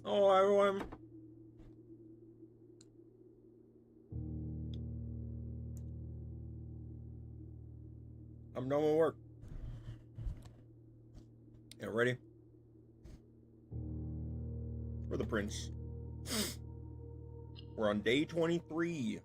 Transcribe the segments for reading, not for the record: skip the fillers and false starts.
Oh, everyone. I'm done with work. Yeah, ready? For the prince. We're on day 23.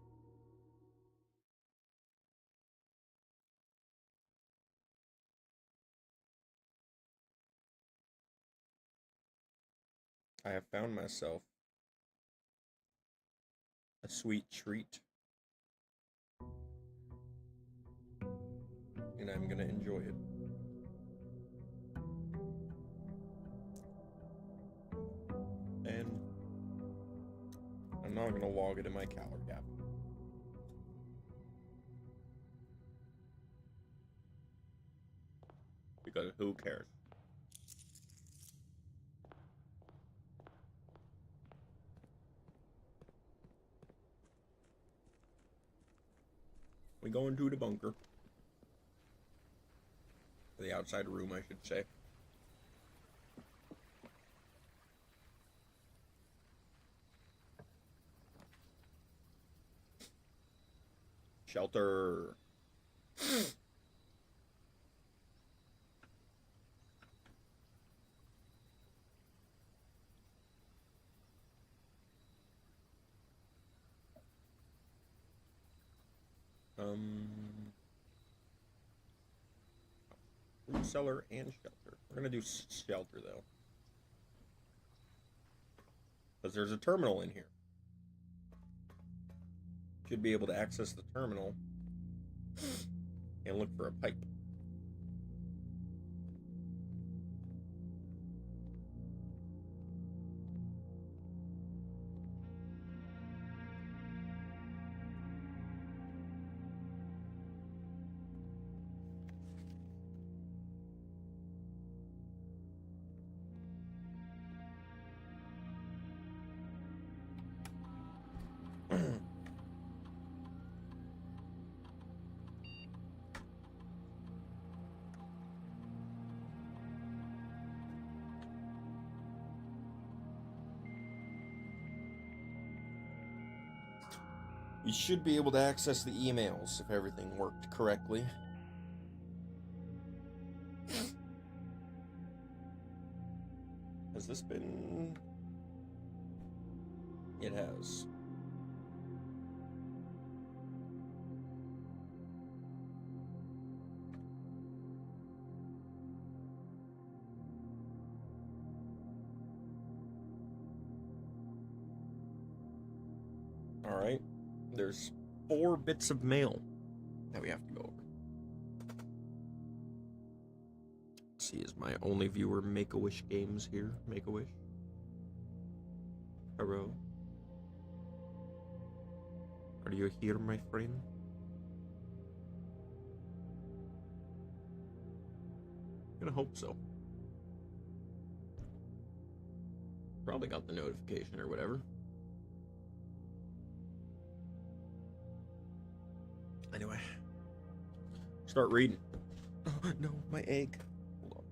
I have found myself a sweet treat. And I'm gonna enjoy it. And I'm not gonna log it in my calorie gap. Because who cares? We go into the bunker. The outside room, I should say. Shelter. Food cellar and shelter. We're gonna do shelter though, because there's a terminal in here. Should be able to access the terminal and look for a pipe. You should be able to access the emails if everything worked correctly. Has this been... It has. Alright. There's 4 bits of mail that we have to go over. Let's see, is my only viewer Make-A-Wish Games here? Make-A-Wish? Hello? Are you here, my friend? I'm gonna hope so. Probably got the notification or whatever. Anyway. Start reading. Oh, no, my egg. Hold on.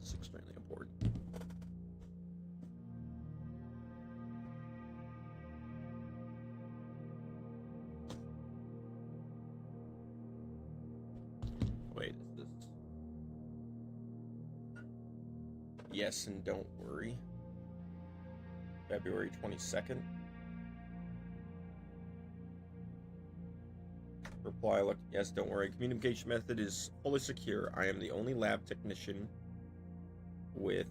This is extremely important. Wait, is this... Yes, and don't worry. February 22nd. Reply, look, yes, don't worry. Communication method is fully secure. I am the only lab technician with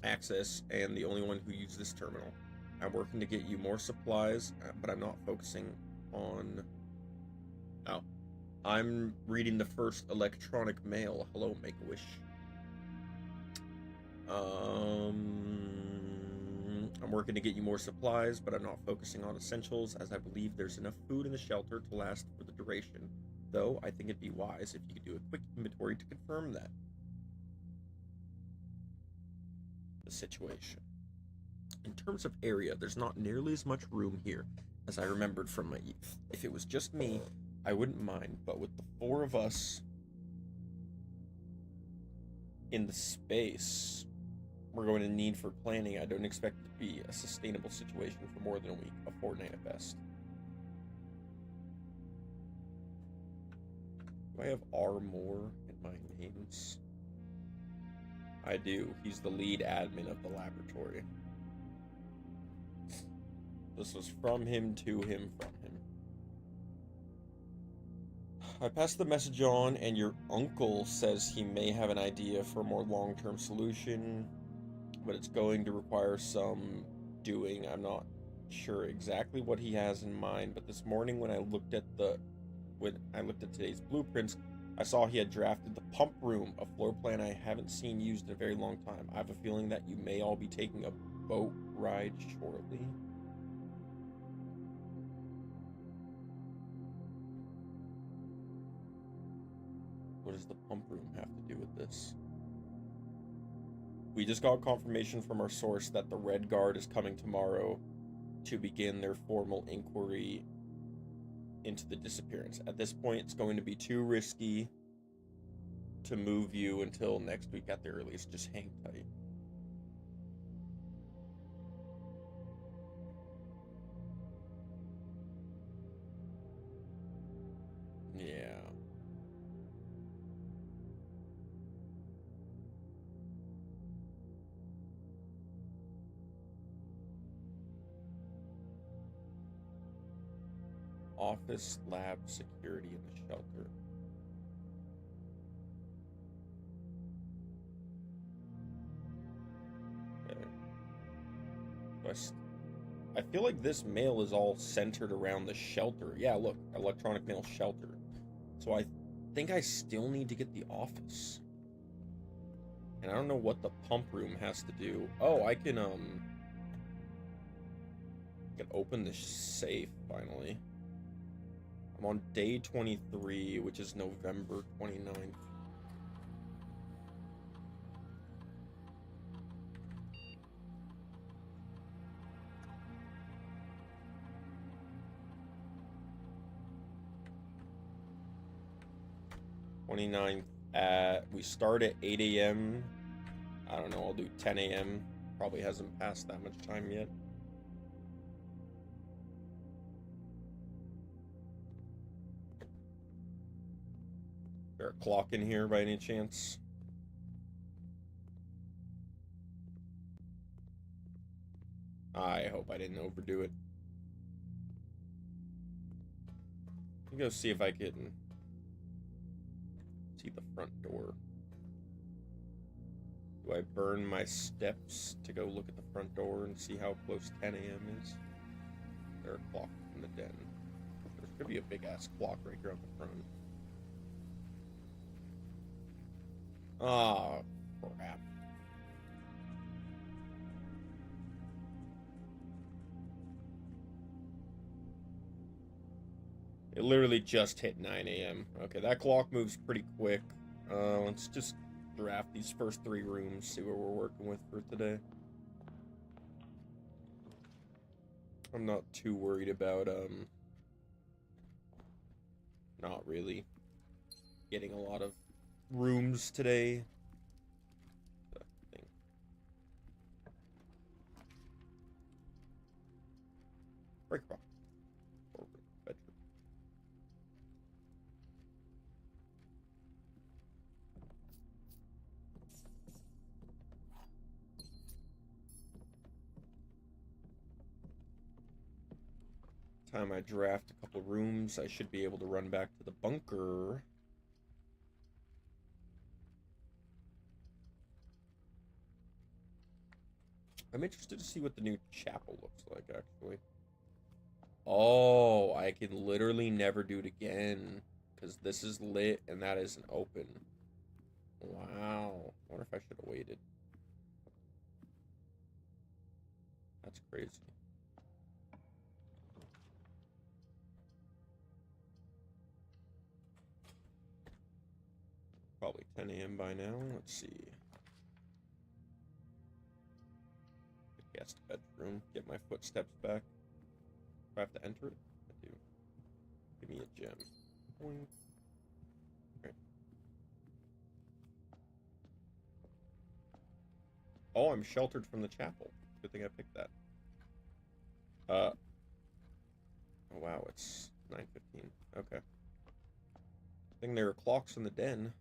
access and the only one who uses this terminal. I'm working to get you more supplies, but I'm not focusing on... Oh. I'm reading the first electronic mail. Hello, Make-A-Wish. I'm working to get you more supplies, but I'm not focusing on essentials, as I believe there's enough food in the shelter to last for the duration. Though, I think it'd be wise if you could do a quick inventory to confirm that. The situation. In terms of area, there's not nearly as much room here as I remembered from my youth. If it was just me, I wouldn't mind, but with the 4 of us in the space, we're going to need for planning. I don't expect it to be a sustainable situation for more than a week, a fortnight at best. Do I have R. Moore in my names? I do. He's the lead admin of the laboratory. This was from him to him from him. I passed the message on, and your uncle says he may have an idea for a more long-term solution, but it's going to require some doing. I'm not sure exactly what he has in mind, but this morning when I looked at today's blueprints, I saw he had drafted the pump room, a floor plan I haven't seen used in a very long time. I have a feeling that you may all be taking a boat ride shortly. What does the pump room have to do with this? We just got confirmation from our source that the Red Guard is coming tomorrow to begin their formal inquiry into the disappearance. At this point, it's going to be too risky to move you until next week at the earliest. Just hang tight. Yeah. Office, lab, security in the shelter. Okay. I feel like this mail is all centered around the shelter. Yeah, look, electronic mail shelter. So I think I still need to get the office. And I don't know what the pump room has to do. Oh, I can open this safe finally. I'm on day 23, which is November 29th. We start at 8 a.m. I don't know, I'll do 10 a.m. Probably hasn't passed that much time yet. Is there a clock in here by any chance? I hope I didn't overdo it. Let me go see if I can see the front door. Do I burn my steps to go look at the front door and see how close 10 a.m. is? Is there a clock in the den? There's gonna be a big ass clock right here on the front. Oh, crap. It literally just hit 9 a.m. Okay, that clock moves pretty quick. Let's just draft these first 3 rooms, see what we're working with for today. I'm not too worried about, not really getting a lot of rooms today. Break rock. Bedroom. Time I draft a couple rooms, I should be able to run back to the bunker. I'm interested to see what the new chapel looks like, actually. Oh, I can literally never do it again, because this is lit and that isn't open. Wow. I wonder if I should have waited. That's crazy. Probably 10 a.m. by now. Let's see. Guest bedroom. Get my footsteps back. Do I have to enter it? I do. Give me a gem. Boing. Okay. Oh, I'm sheltered from the chapel. Good thing I picked that. Oh wow, it's 9:15. Okay. I think there are clocks in the den.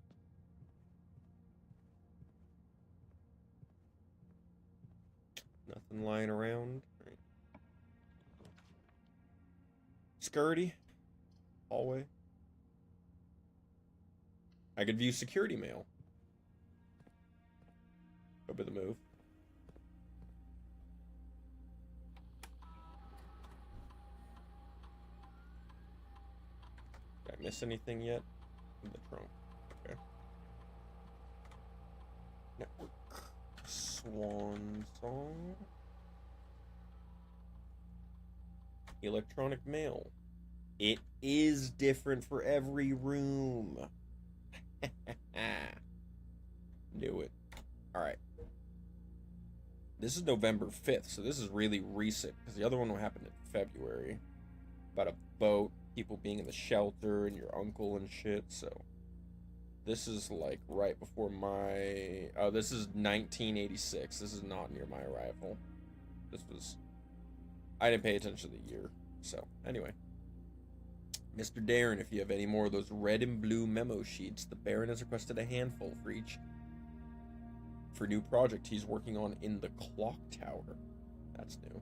Nothing lying around. Right. Security. Hallway. I could view security mail. Go by the move. Did I miss anything yet? In the trunk. Okay. Network. Swan song. Electronic mail. It is different for every room. Knew it. Alright. This is November 5th, so this is really recent, because the other one happened in February. About a boat, people being in the shelter, and your uncle and shit, so... This is, like, right before my... Oh, this is 1986. This is not near my arrival. This was... I didn't pay attention to the year, so, anyway. Mr. Darren, if you have any more of those red and blue memo sheets, the Baron has requested a handful for each... for new project he's working on in the clock tower. That's new.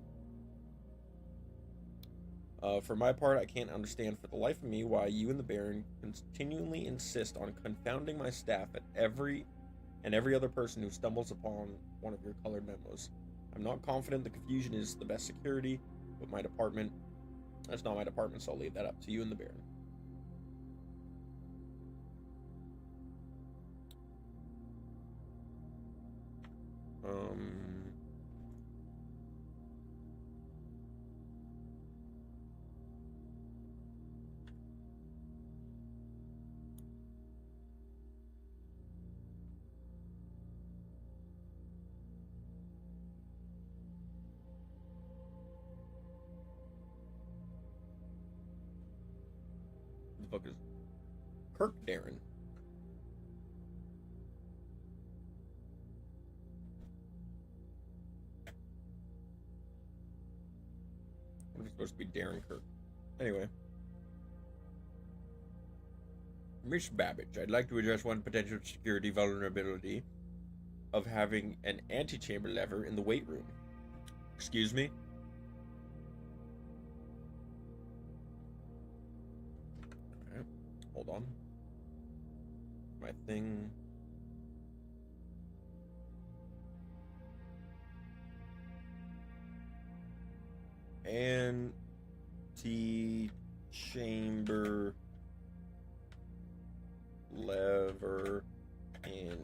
For my part, I can't understand for the life of me why you and the Baron continually insist on confounding my staff at every other person who stumbles upon one of your colored memos. I'm not confident the confusion is the best security, but my department... That's not my department, so I'll leave that up to you and the Baron. What the fuck is Kirk Darren? What is supposed to be Darren Kirk? Anyway. Miss Babbage, I'd like to address one potential security vulnerability of having an antechamber lever in the weight room. Excuse me? Okay, hold on. My thing... Antechamber lever in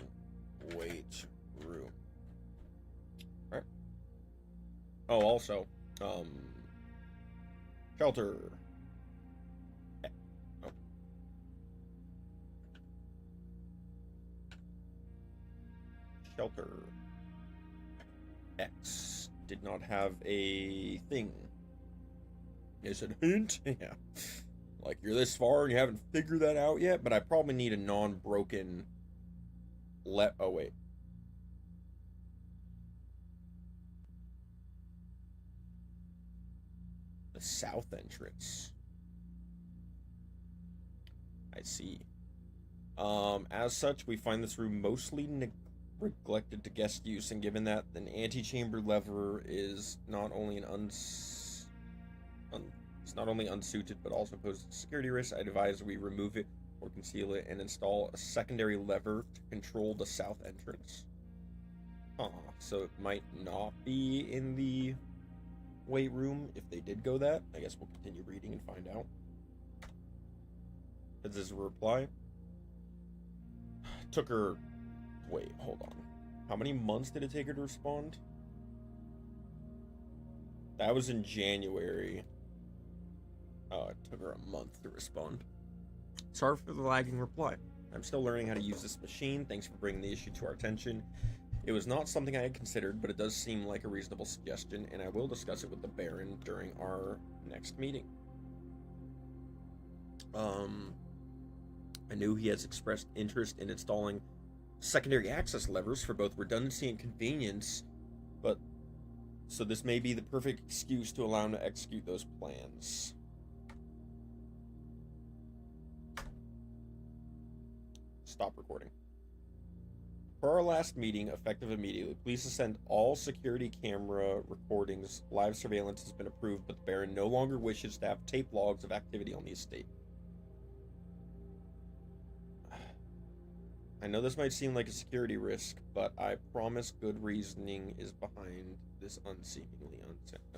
weight room. Alright. Oh, also, shelter. Oh. Shelter X did not have a thing. Is it a hint? Yeah. Like, you're this far and you haven't figured that out yet, but I probably need a non-broken... Oh, wait. The south entrance. I see. As such, we find this room mostly neglected to guest use, and given that an antechamber lever is not only it's not only unsuited, but also poses security risks, I advise we remove it or conceal it and install a secondary lever to control the south entrance. So it might not be in the weight room if they did go that. I guess we'll continue reading and find out. Is this a reply? Took her... Wait, hold on. How many months did it take her to respond? That was in January. Oh, it took her a month to respond. Sorry for the lagging reply. I'm still learning how to use this machine. Thanks for bringing the issue to our attention. It was not something I had considered, but it does seem like a reasonable suggestion, and I will discuss it with the Baron during our next meeting. I knew he has expressed interest in installing secondary access levers for both redundancy and convenience, but so this may be the perfect excuse to allow him to execute those plans. Stop recording. Per our last meeting, effective immediately, please suspend all security camera recordings. Live surveillance has been approved, but the Baron no longer wishes to have tape logs of activity on the estate. I know this might seem like a security risk, but I promise good reasoning is behind this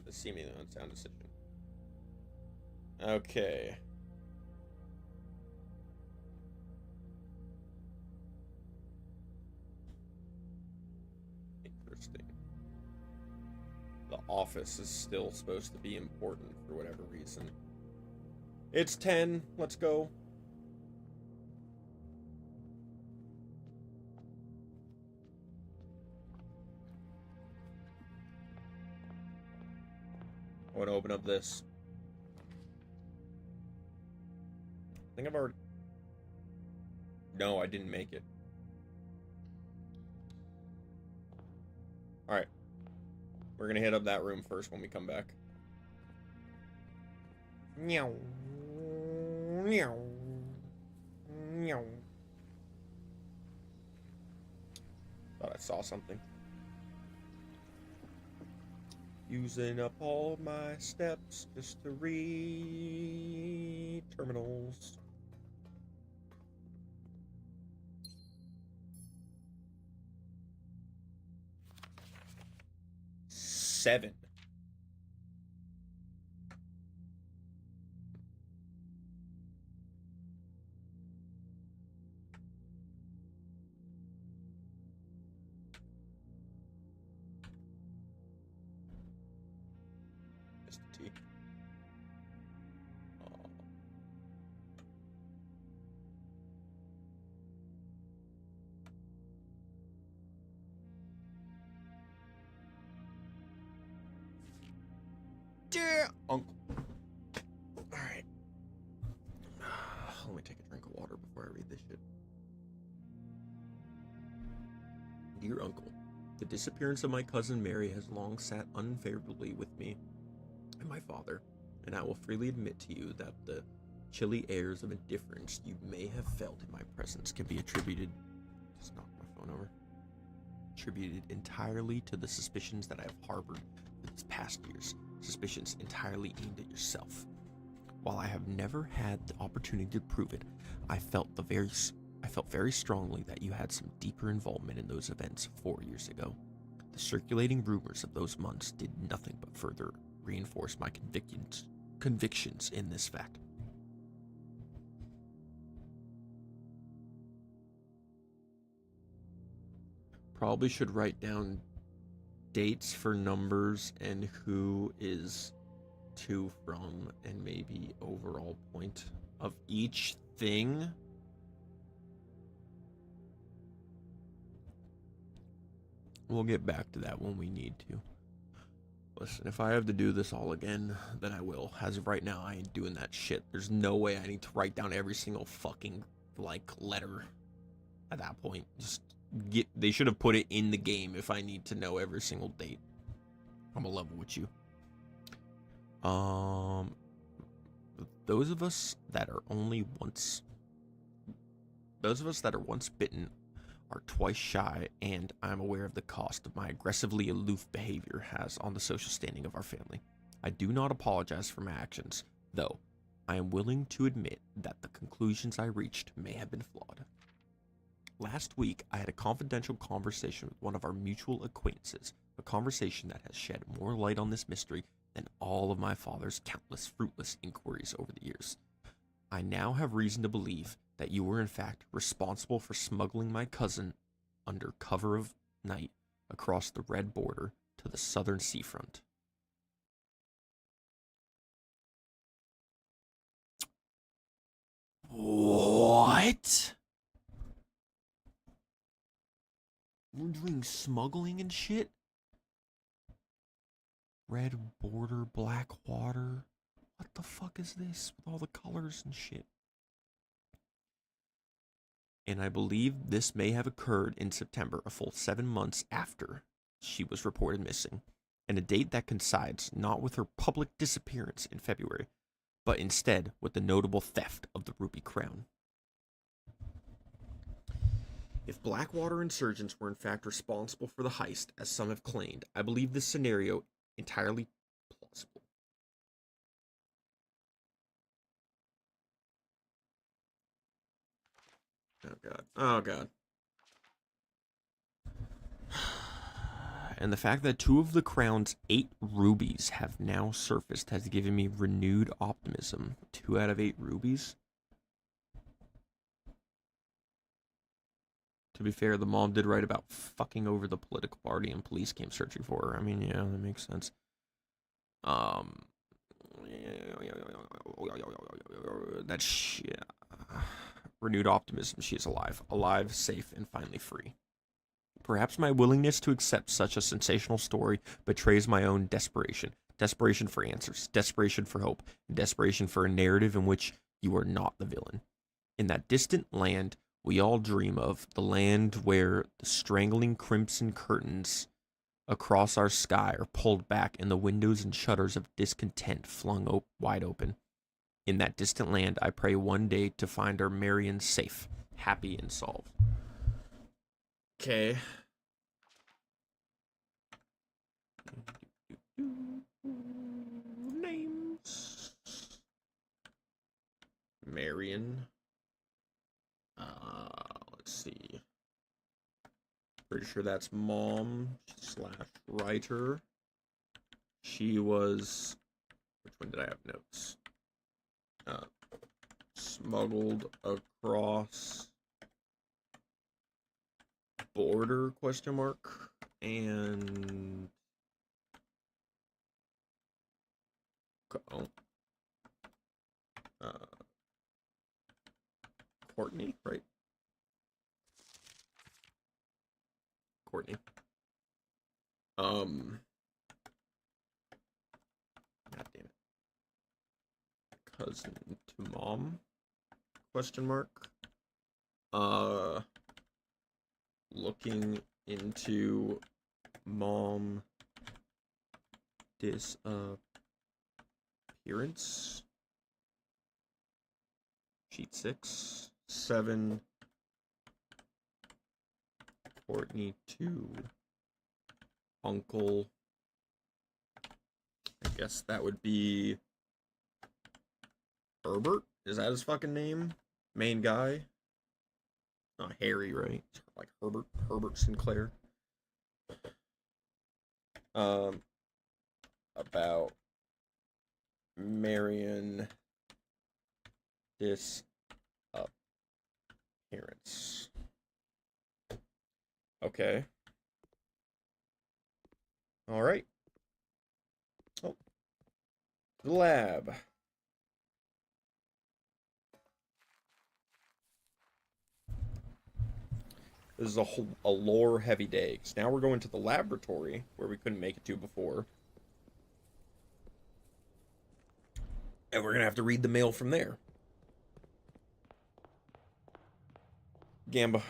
seemingly unsound decision. Okay. Interesting. The office is still supposed to be important for whatever reason. It's 10. Let's go. I want to open up this. I think I've already... No, I didn't make it. Alright. We're gonna hit up that room first when we come back. Meow. Meow. Meow. Thought I saw something. Using up all my steps just to read terminals. Seven. Dear Uncle. Alright. Let me take a drink of water before I read this shit. Dear Uncle, the disappearance of my cousin Mary has long sat unfavorably with me and my father, and I will freely admit to you that the chilly airs of indifference you may have felt in my presence can be attributed... Just knock my phone over. Attributed entirely to the suspicions that I have harbored for these past years. Suspicions entirely aimed at yourself. While I have never had the opportunity to prove it, I felt very strongly that you had some deeper involvement in those events 4 years ago. The circulating rumors of those months did nothing but further reinforce my convictions in this fact. Probably should write down dates for numbers and who is to from, and maybe overall point of each thing. We'll get back to that when we need to. Listen, if I have to do this all again, then I will. As of right now, I ain't doing that shit. There's no way I need to write down every single fucking, letter at that point. They should have put it in the game if I need to know every single date. I'm a level with you. Those of us that are once bitten are twice shy, and I'm aware of the cost of my aggressively aloof behavior has on the social standing of our family. I do not apologize for my actions, though I am willing to admit that the conclusions I reached may have been flawed. Last week, I had a confidential conversation with one of our mutual acquaintances, a conversation that has shed more light on this mystery than all of my father's countless fruitless inquiries over the years. I now have reason to believe that you were in fact responsible for smuggling my cousin under cover of night across the red border to the southern seafront. What? We're doing smuggling and shit? Red border, black water. What the fuck is this with all the colors and shit? And I believe this may have occurred in September, a full 7 months after she was reported missing, and a date that coincides not with her public disappearance in February, but instead with the notable theft of the ruby crown. If Blackwater insurgents were in fact responsible for the heist, as some have claimed, I believe this scenario entirely plausible. Oh god. Oh god. And the fact that 2 of the crown's 8 rubies have now surfaced has given me renewed optimism. 2 out of 8 rubies? To be fair, the mom did write about fucking over the political party and police came searching for her. I mean, yeah, that makes sense. That shit. Renewed optimism. She is alive. Alive, safe, and finally free. Perhaps my willingness to accept such a sensational story betrays my own desperation. Desperation for answers, desperation for hope, and desperation for a narrative in which you are not the villain. In that distant land we all dream of, the land where the strangling crimson curtains across our sky are pulled back and the windows and shutters of discontent flung wide open. In that distant land, I pray one day to find our Marion safe, happy, and solved. Okay. Names. Marion. Let's see. Pretty sure that's mom / writer. She was. Which one did I have notes? Smuggled across border ? And Courtney, right? Courtney. God damn it. Cousin to mom? ? Looking into mom disappearance. Sheet 6. 7. Courtney to uncle. I guess that would be Herbert? Is that his fucking name? Main guy? Not Harry, right? Like Herbert Sinclair. About Marion disappearance. Okay. All right. Oh, the lab. This is a lore-heavy day. So now we're going to the laboratory, where we couldn't make it to before. And we're going to have to read the mail from there. Gamba.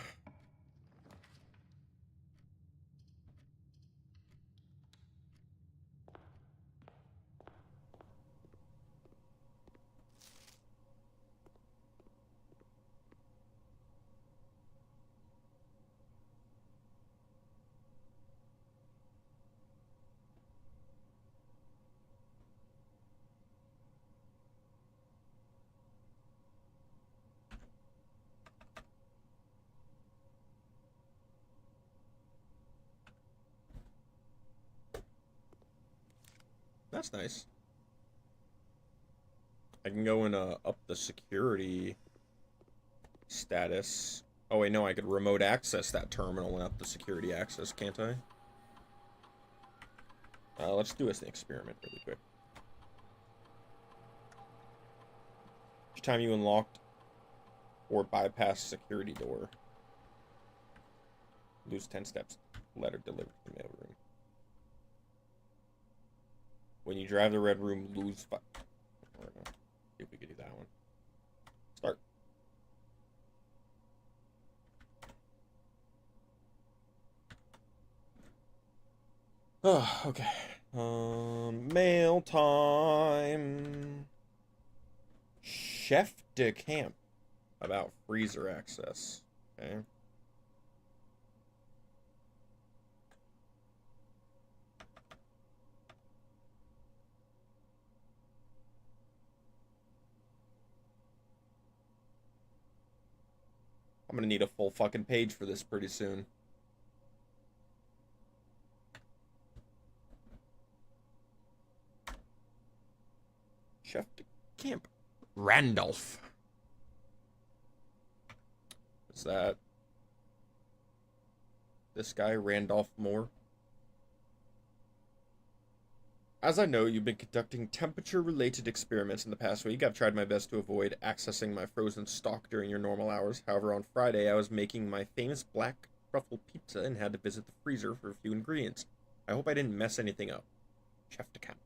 That's nice. I can go and up the security status. Oh wait, no, I could remote access that terminal and up the security access, can't I? Let's do an experiment really quick. Each time you unlocked or bypass security door, lose 10 steps. Letter delivered to the mailroom. When you drive the red room, lose 5. See if we could do that one. Start. Oh, okay. Mail time. Chef de Camp about freezer access. Okay. I'm gonna need a full fucking page for this pretty soon. Chef de Camp. Randolph. Is that this guy, Randolph Moore? As I know, you've been conducting temperature-related experiments in the past week. I've tried my best to avoid accessing my frozen stock during your normal hours. However, on Friday, I was making my famous black truffle pizza and had to visit the freezer for a few ingredients. I hope I didn't mess anything up. Chef de Camp.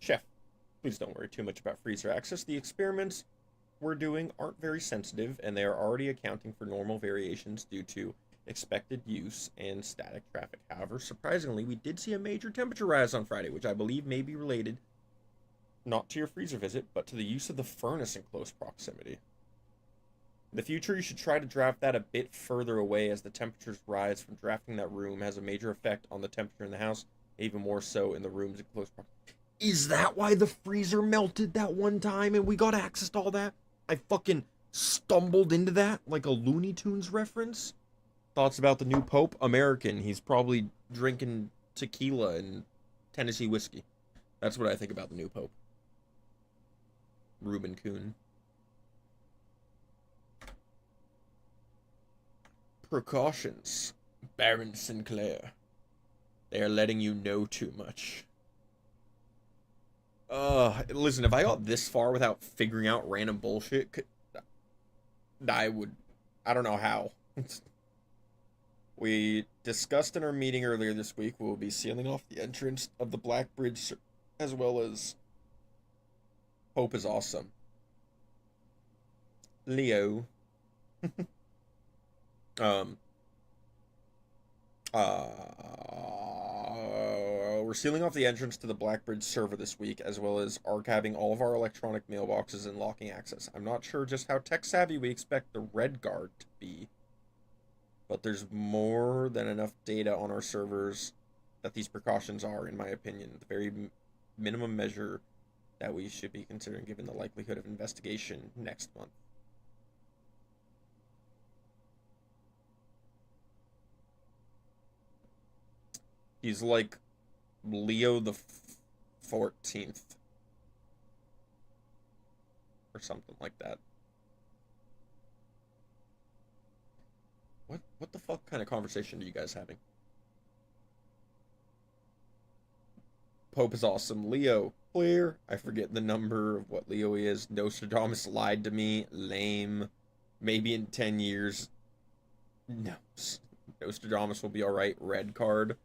Chef, please don't worry too much about freezer access. The experiments we're doing aren't very sensitive, and they are already accounting for normal variations due to expected use and static traffic. However, surprisingly, we did see a major temperature rise on Friday, which I believe may be related not to your freezer visit, but to the use of the furnace in close proximity. In the future, you should try to draft that a bit further away, as the temperatures rise from drafting that room has a major effect on the temperature in the house, even more so in the rooms in close proximity. Is that why the freezer melted that one time and we got access to all that? I fucking stumbled into that like a Looney Tunes reference. Thoughts about the new Pope? American. He's probably drinking tequila and Tennessee whiskey. That's what I think about the new Pope. Ruben Kuhn. Precautions. Baron Sinclair. They are letting you know too much. Listen, if I got this far without figuring out random bullshit, I would, I don't know how. We discussed in our meeting earlier this week, we will be sealing off the entrance of the Black Bridge, as well as Hope is Awesome. Leo. um, we're sealing off the entrance to the Blackbridge server this week, as well as archiving all of our electronic mailboxes and locking access. I'm not sure just how tech-savvy we expect the Red Guard to be, but there's more than enough data on our servers that these precautions are, in my opinion, the very minimum measure that we should be considering given the likelihood of investigation next month. He's like Leo the 14th or something like that. What the fuck kind of conversation are you guys having? Pope is awesome. Leo, clear. I forget the number of what Leo is. Nostradamus lied to me. Lame. Maybe in 10 years. No. Nostradamus will be alright. Red card.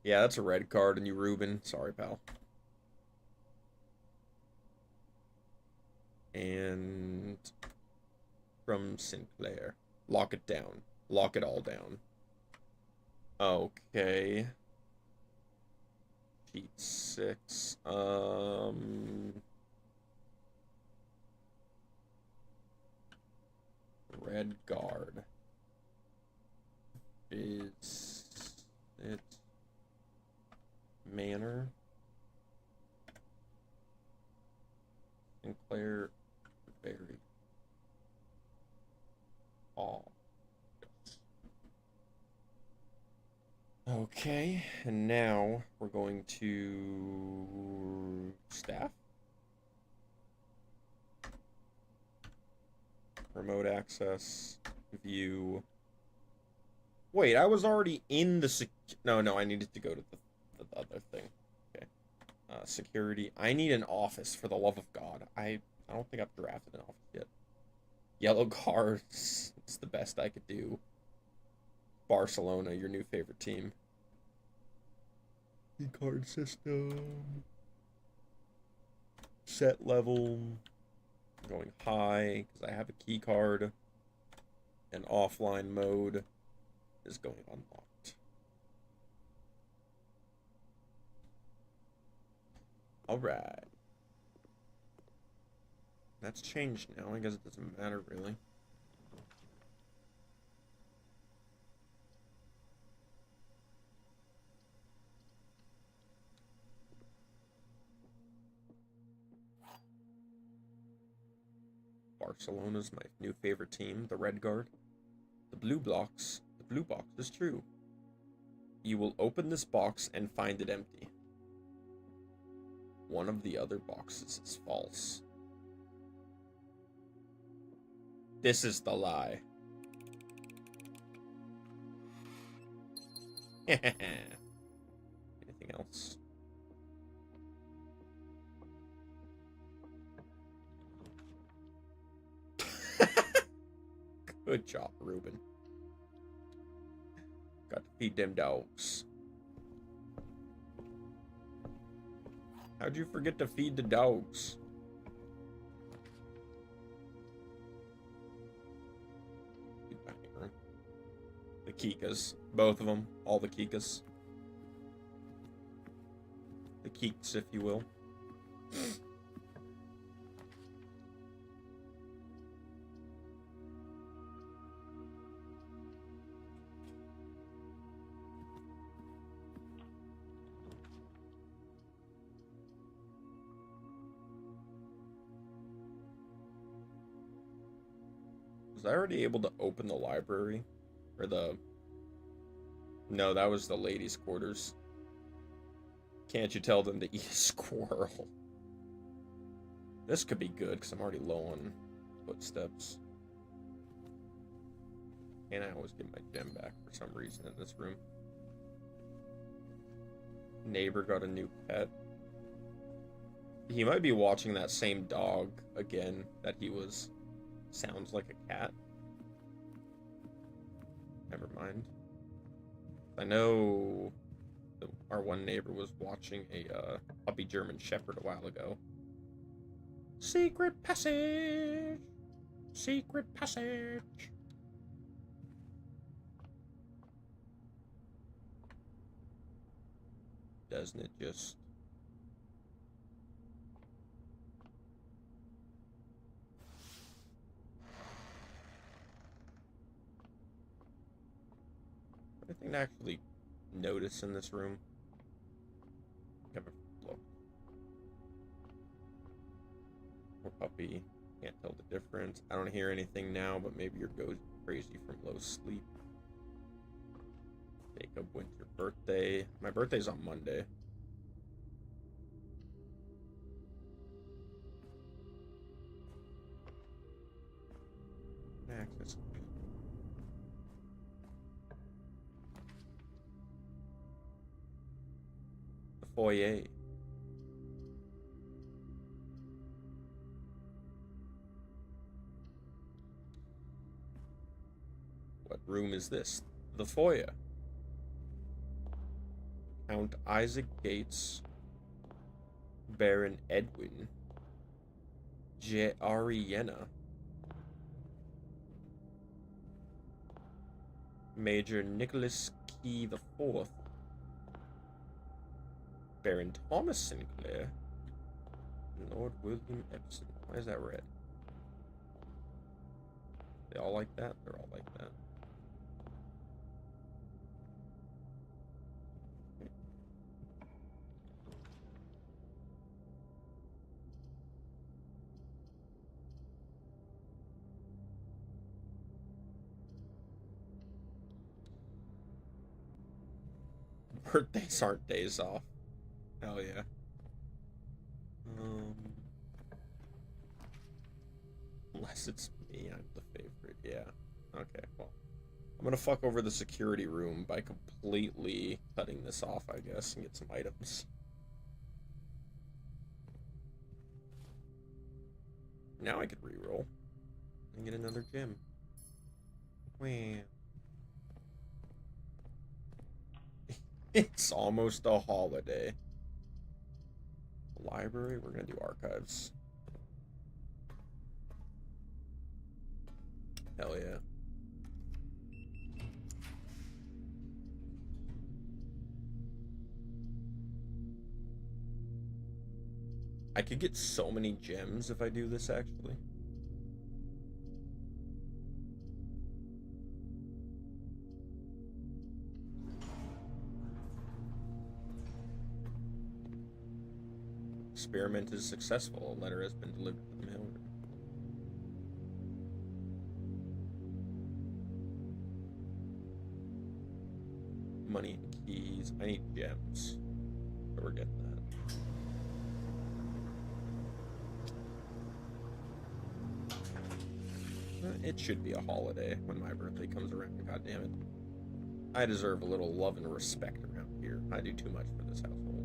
Yeah, that's a red card on you, Ruben. Sorry, pal. And from Sinclair. Lock it down. Lock it all down. Okay. Sheet 6. Red Guard. Is it Manor? Sinclair Berry. All. Okay, and now we're going to staff. Remote access, view. Wait, I was already in the no, I needed to go to the other thing. Okay. Security. I need an office, for the love of God. I don't think I've drafted an office yet. Yellow cards. It's the best I could do. Barcelona, your new favorite team. The card system. Set level. Going high, because I have a key card. And offline mode is going unlocked. Alright. That's changed now. I guess it doesn't matter, really. Barcelona's my new favorite team, the Red Guard. The blue box is true. You will open this box and find it empty. One of the other boxes is false. This is the lie. Anything else? Good job, Ruben. Got to feed them dogs. How'd you forget to feed the dogs? The Kikas. Both of them. All the Kikas. The Keeks, if you will. Was I already able to open the library? Or the... No, that was the ladies' quarters. Can't you tell them to eat a squirrel? This could be good, because I'm already low on footsteps. And I always get my gem back for some reason in this room. Neighbor got a new pet. He might be watching that same dog again that he was... Sounds like a cat. Never mind. I know our one neighbor was watching a puppy German Shepherd a while ago. Secret passage! Secret passage! Doesn't it just... Anything to actually notice in this room? Never looked. Poor puppy. Can't tell the difference. I don't hear anything now, but maybe you're crazy from low sleep. Jacob, when's your birthday? My birthday's on Monday. Access. The foyer. What room is this? The foyer. Count Isaac Gates, Baron Edwin, Ariena, Major Nicholas Key IV, Baron Thomas Sinclair, Lord William Epson. Why is that red? They all like that? They're all like that. Birthdays aren't days off. Hell yeah. Unless it's me, I'm the favorite. Yeah. Okay, well. I'm gonna fuck over the security room by completely cutting this off, I guess, and get some items. Now I could reroll and get another gem. Wow. It's almost a holiday. Library, we're gonna do archives. Hell yeah. I could get so many gems if I do this, actually. Experiment is successful. A letter has been delivered to the mailroom. Money and keys. I need gems. So we're getting that. It should be a holiday when my birthday comes around. God damn it. I deserve a little love and respect around here. I do too much for this household.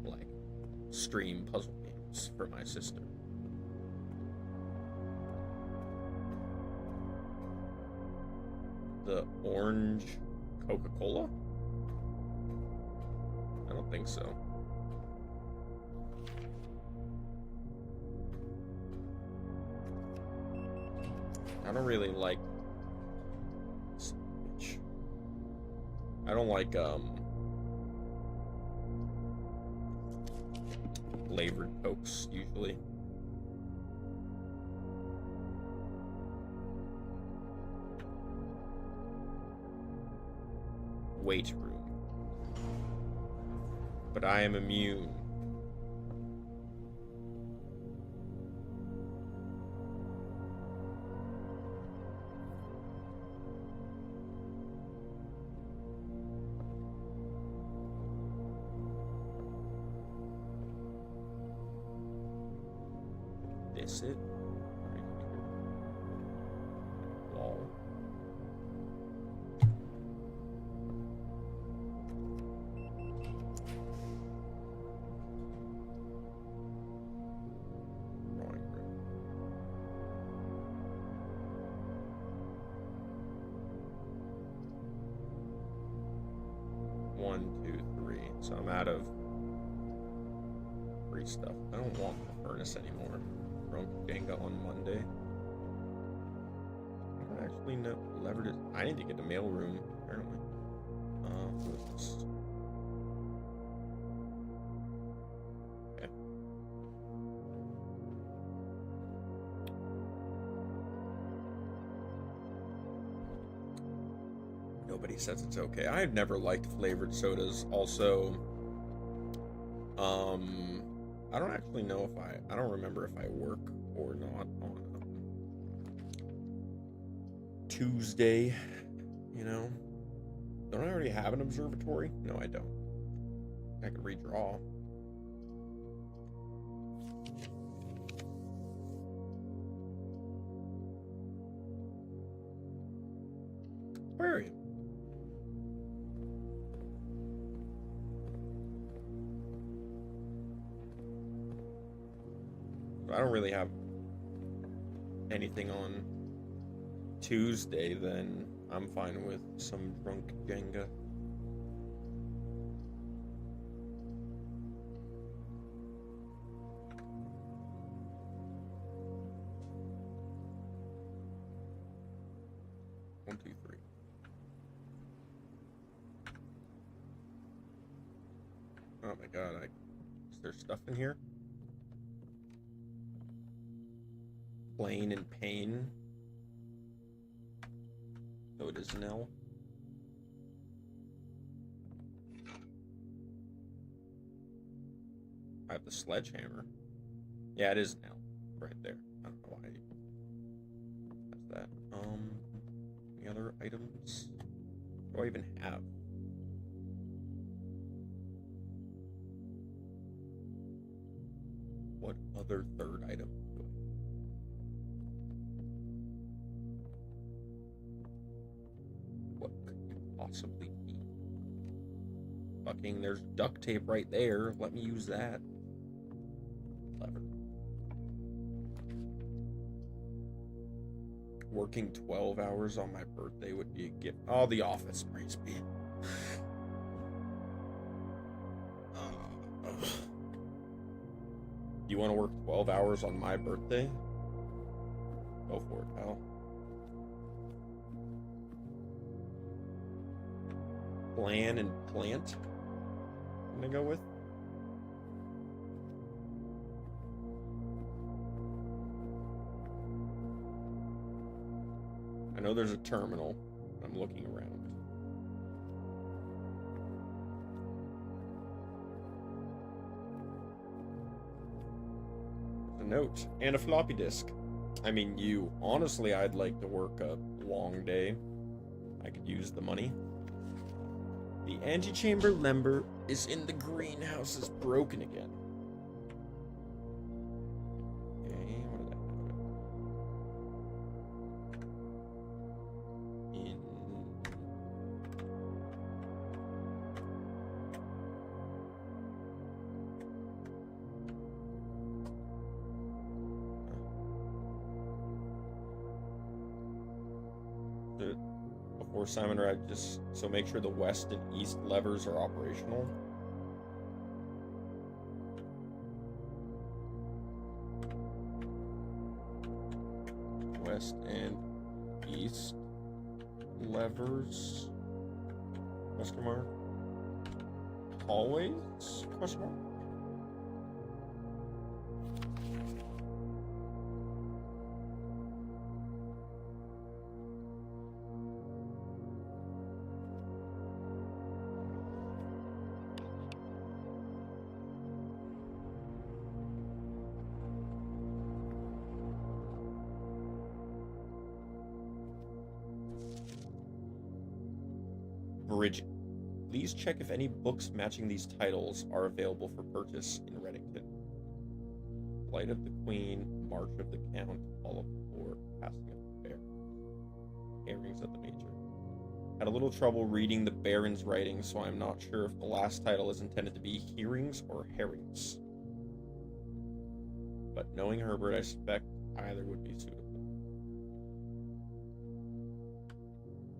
Like, stream puzzle games for my sister. The orange Coca-Cola? I don't think so. I don't really like... I don't like, flavored Cokes, usually. Weight room. But I am immune. This it? Right here. Wall. Drawing room. One, two, three. So I'm out of free stuff. I don't want the furnace anymore. Drunk Jenga on Monday. I don't actually know. Levered it. I need to get a mailroom, apparently. What is this? Okay. Nobody says it's okay. I've never liked flavored sodas. Also, I don't actually know if I don't remember if I work or not on Tuesday, you know? Don't I already have an observatory? No, I don't. I can redraw. Where are you? I don't really have anything on Tuesday, then I'm fine with some drunk Jenga. One, two, three. Oh my god, is there stuff in here? Plain and pain. So it is Nell. I have the sledgehammer. Yeah, it is Nell. Right there. I don't know why. That's that. Any other items? What do I even have? What other third item? What could you possibly be? Fucking, there's duct tape right there. Let me use that. Lever. Working 12 hours on my birthday would be a gift. Oh, The Office brings me. You want to work 12 hours on my birthday? Go for it, pal. Plan and plant. I'm gonna go with. I know there's a terminal. I'm looking around. There's a note and a floppy disk. I mean, honestly, I'd like to work a long day. I could use the money. The antechamber lumber is in the greenhouse is broken again. Okay, what did I have? In... Before Simon arrived, just so make sure the west and east levers are operational. West and east levers? Question mark. Hallways? Question mark. Bridge. Please check if any books matching these titles are available for purchase in Reddington. Flight of the Queen, March of the Count, Fall of the Four, Passing of the Bear. Herrings of the Major. Had a little trouble reading the Baron's writing, so I'm not sure if the last title is intended to be Hearings or Herrings. But knowing Herbert, I suspect either would be suitable.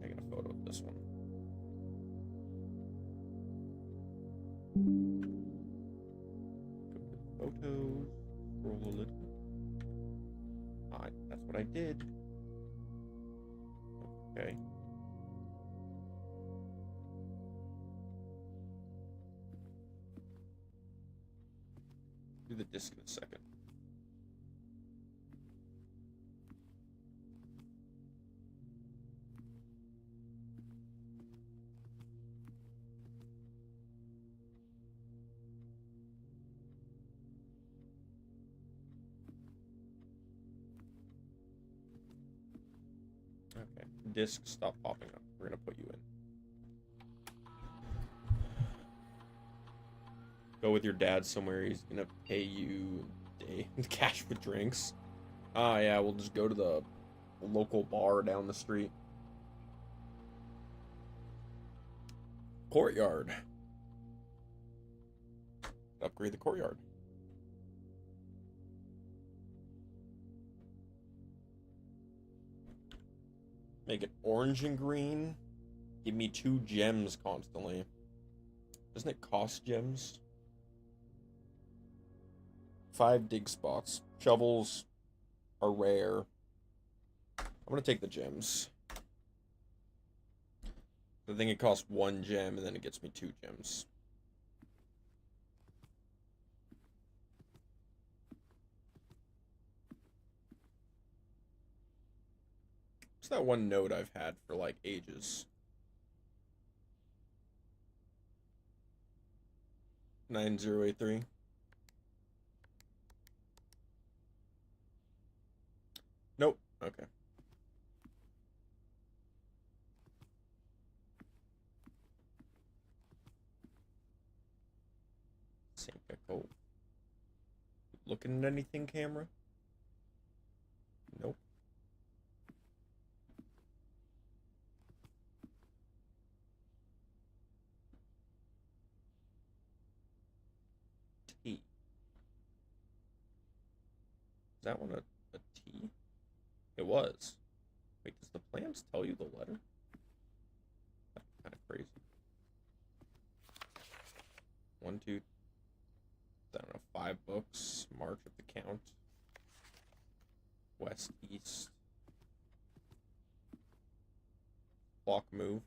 Taking a photo of this one. Go to photos, scroll a little. That's what I did. Okay. Do the disc in a second. Okay, disc, stop popping up. We're gonna put you in. Go with your dad somewhere. He's gonna pay you cash with drinks. Ah, yeah, we'll just go to the local bar down the street. Courtyard. Upgrade the courtyard. Make it orange and green. Give me 2 gems constantly. Doesn't it cost gems? 5 dig spots. Shovels are rare. I'm gonna take the gems. I think it costs 1 gem and then it gets me 2 gems. What's that one note I've had for like ages? 9083. Nope. Okay. Same echo. Looking at anything, camera? Nope. T. Is that one a T? It was. Wait, does the plans tell you the letter? That's kind of crazy. 1, 2, I don't know, 5 books. March of the Count. West, East. clock move.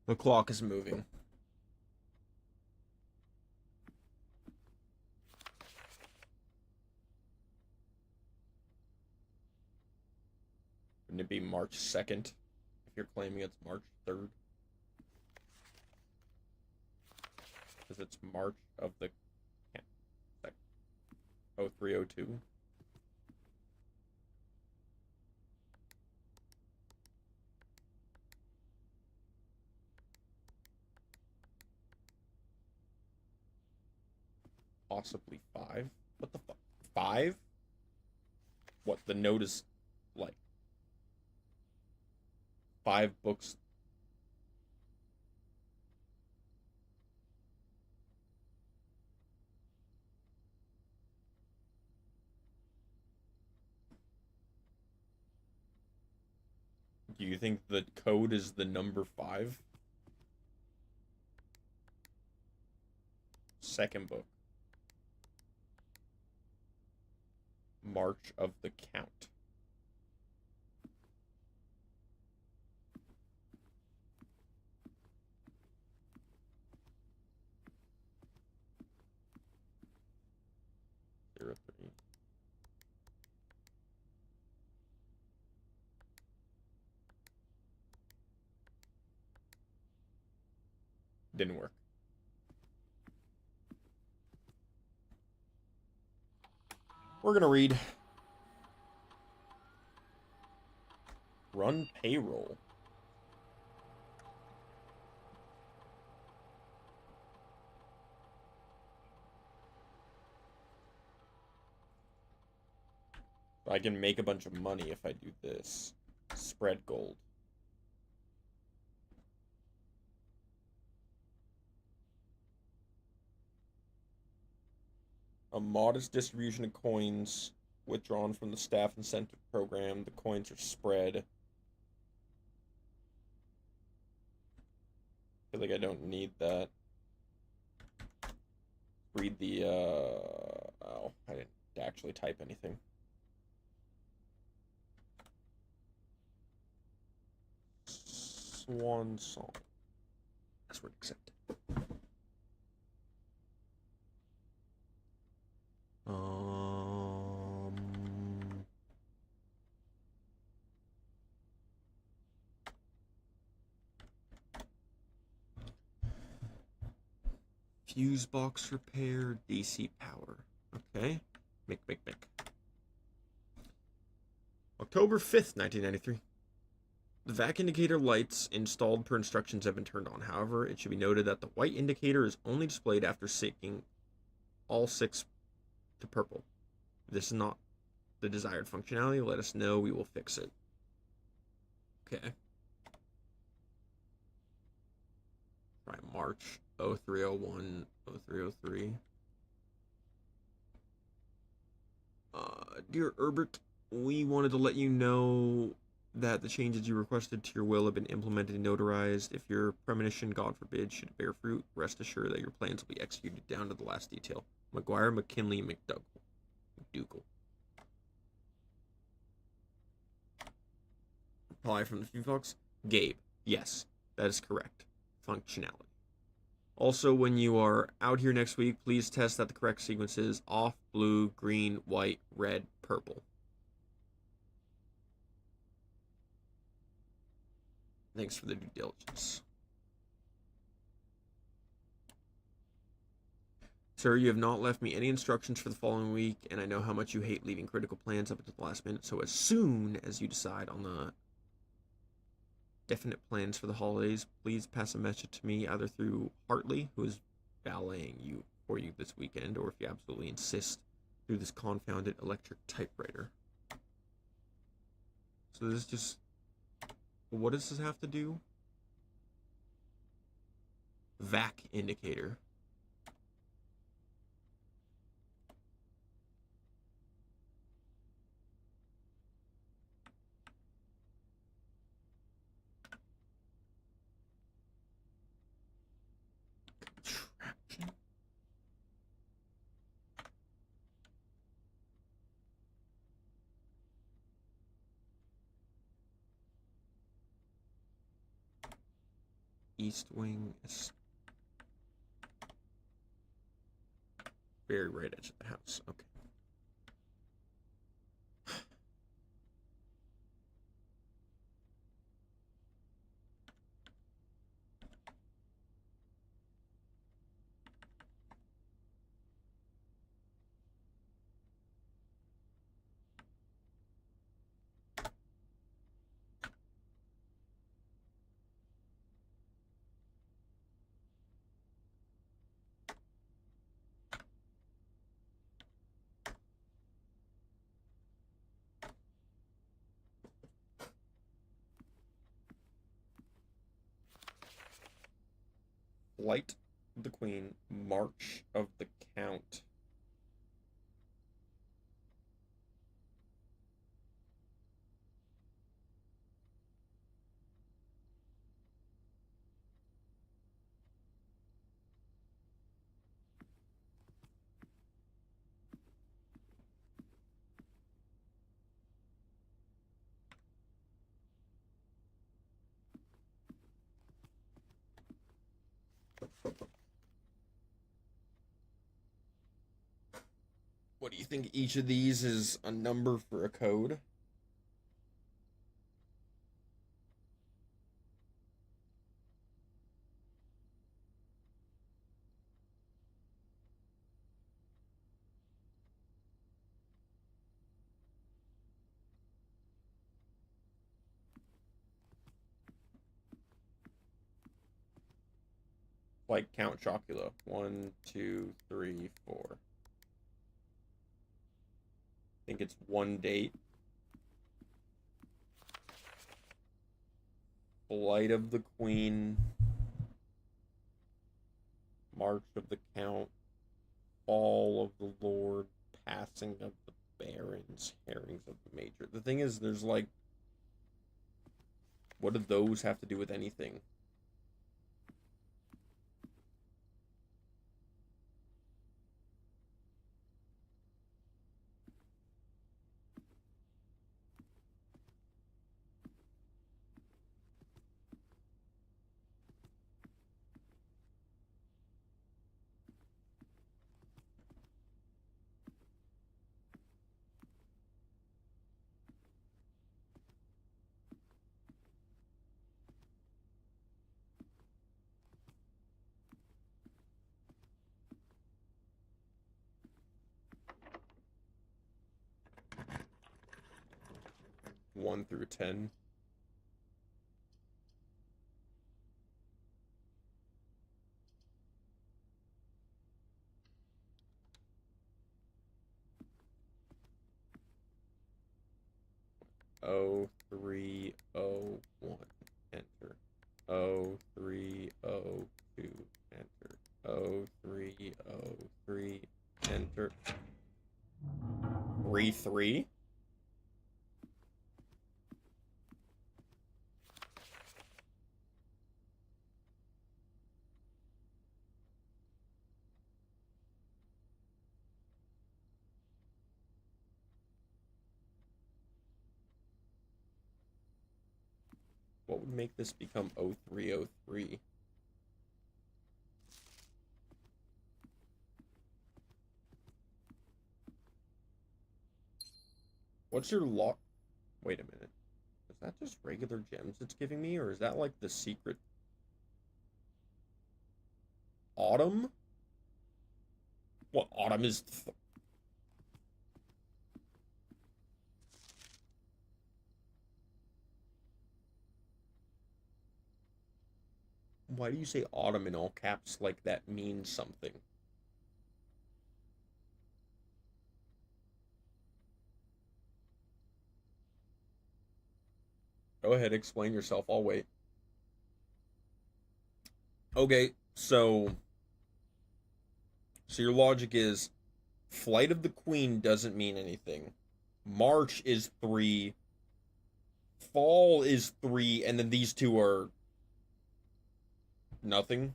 The clock is moving. Wouldn't it be March 2nd if you're claiming it's March 3rd? Because it's March of the 0302. Possibly 5. What the fuck? 5? What, the note is like 5 books? Do you think the code is the number 5? Second book. March of the Count. Zero 3. Didn't work. We're gonna read. Run payroll. I can make a bunch of money if I do this. Spread gold. A modest distribution of coins withdrawn from the staff incentive program. The coins are spread. I feel like I don't need that. Read the, oh, I didn't actually type anything. Swan song. Password accepted. Fuse box repair, DC power. Okay. Make. October 5th, 1993. The vac indicator lights installed per instructions have been turned on. However, it should be noted that the white indicator is only displayed after syncing all 6 to purple. If this is not the desired functionality, let us know. We will fix it. Okay. Right, March 0301, 0303. Dear Herbert, we wanted to let you know that the changes you requested to your will have been implemented and notarized. If your premonition, God forbid, should bear fruit, rest assured that your plans will be executed down to the last detail. McGuire, McKinley, McDougal. Reply from the few folks. Gabe. Yes, that is correct. Functionality. Also, when you are out here next week, please test that the correct sequence is off, blue, green, white, red, purple. Thanks for the due diligence. Sir, you have not left me any instructions for the following week, and I know how much you hate leaving critical plans up until the last minute, so as soon as you decide on the definite plans for the holidays, please pass a message to me either through Hartley, who is valeting you for you this weekend, or if you absolutely insist, through this confounded electric typewriter. So this is just... What does this have to do? Vac indicator. East wing is very right edge of the house. Okay. Flight of the Queen, March of the Count. What do you think each of these is a number for a code? Like Count Chocula. 1, 2, 3, 4. I think it's one date. Flight of the Queen, March of the Count, Fall of the Lord, Passing of the Barons, Herrings of the Major. The thing is, there's like, what do those have to do with anything? One through 10. Oh, 3, 0, 1, enter. Oh, 3, 0, 2, enter. Oh, 3, 0, 3, enter. 3, 3? What would make this become 0303? What's your lock? Wait a minute. Is that just regular gems it's giving me, or is that like the secret? Autumn? What, autumn is... Why do you say autumn in all caps like that means something? Go ahead, explain yourself. I'll wait. Okay, so your logic is Flight of the Queen doesn't mean anything. March is 3. Fall is 3, and then these two are nothing.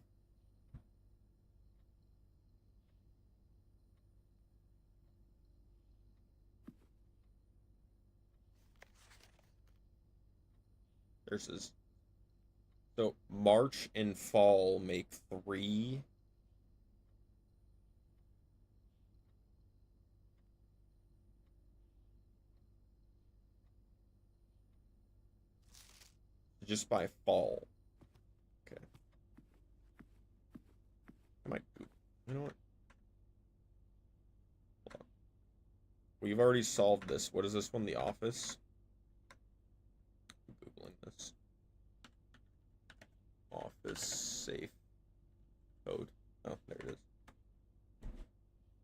Versus So March and fall make 3. Just by fall. Okay. I might do. You know what? Hold on. We've already solved this. What is this one? The Office? I'm Googling this. Office safe code. Oh, there it is.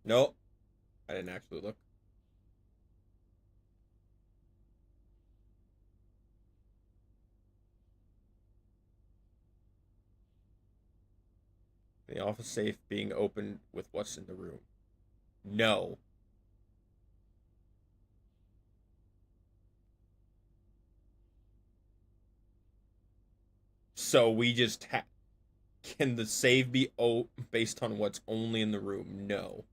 Nope. I didn't actually look. The office safe being opened with what's in the room. No. So we just can the save be based on what's only in the room? No.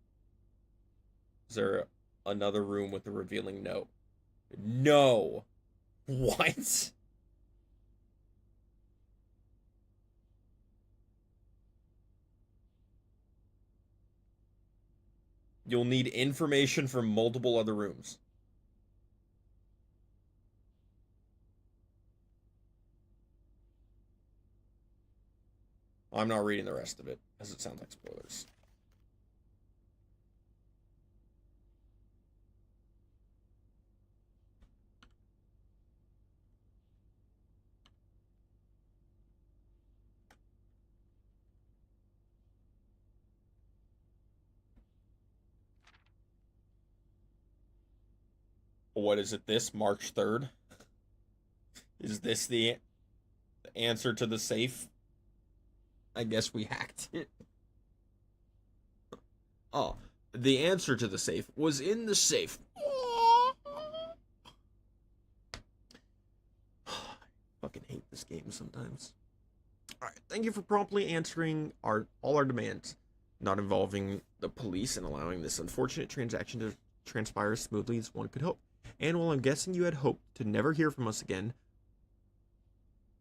Is there another room with a revealing note? No. What? You'll need information from multiple other rooms. I'm not reading the rest of it, as it sounds like spoilers. What is it this? March 3rd? Is this the answer to the safe? I guess we hacked it. Oh, the answer to the safe was in the safe. I fucking hate this game sometimes. Alright, thank you for promptly answering all our demands, not involving the police and allowing this unfortunate transaction to transpire as smoothly as one could hope. And while I'm guessing you had hoped to never hear from us again,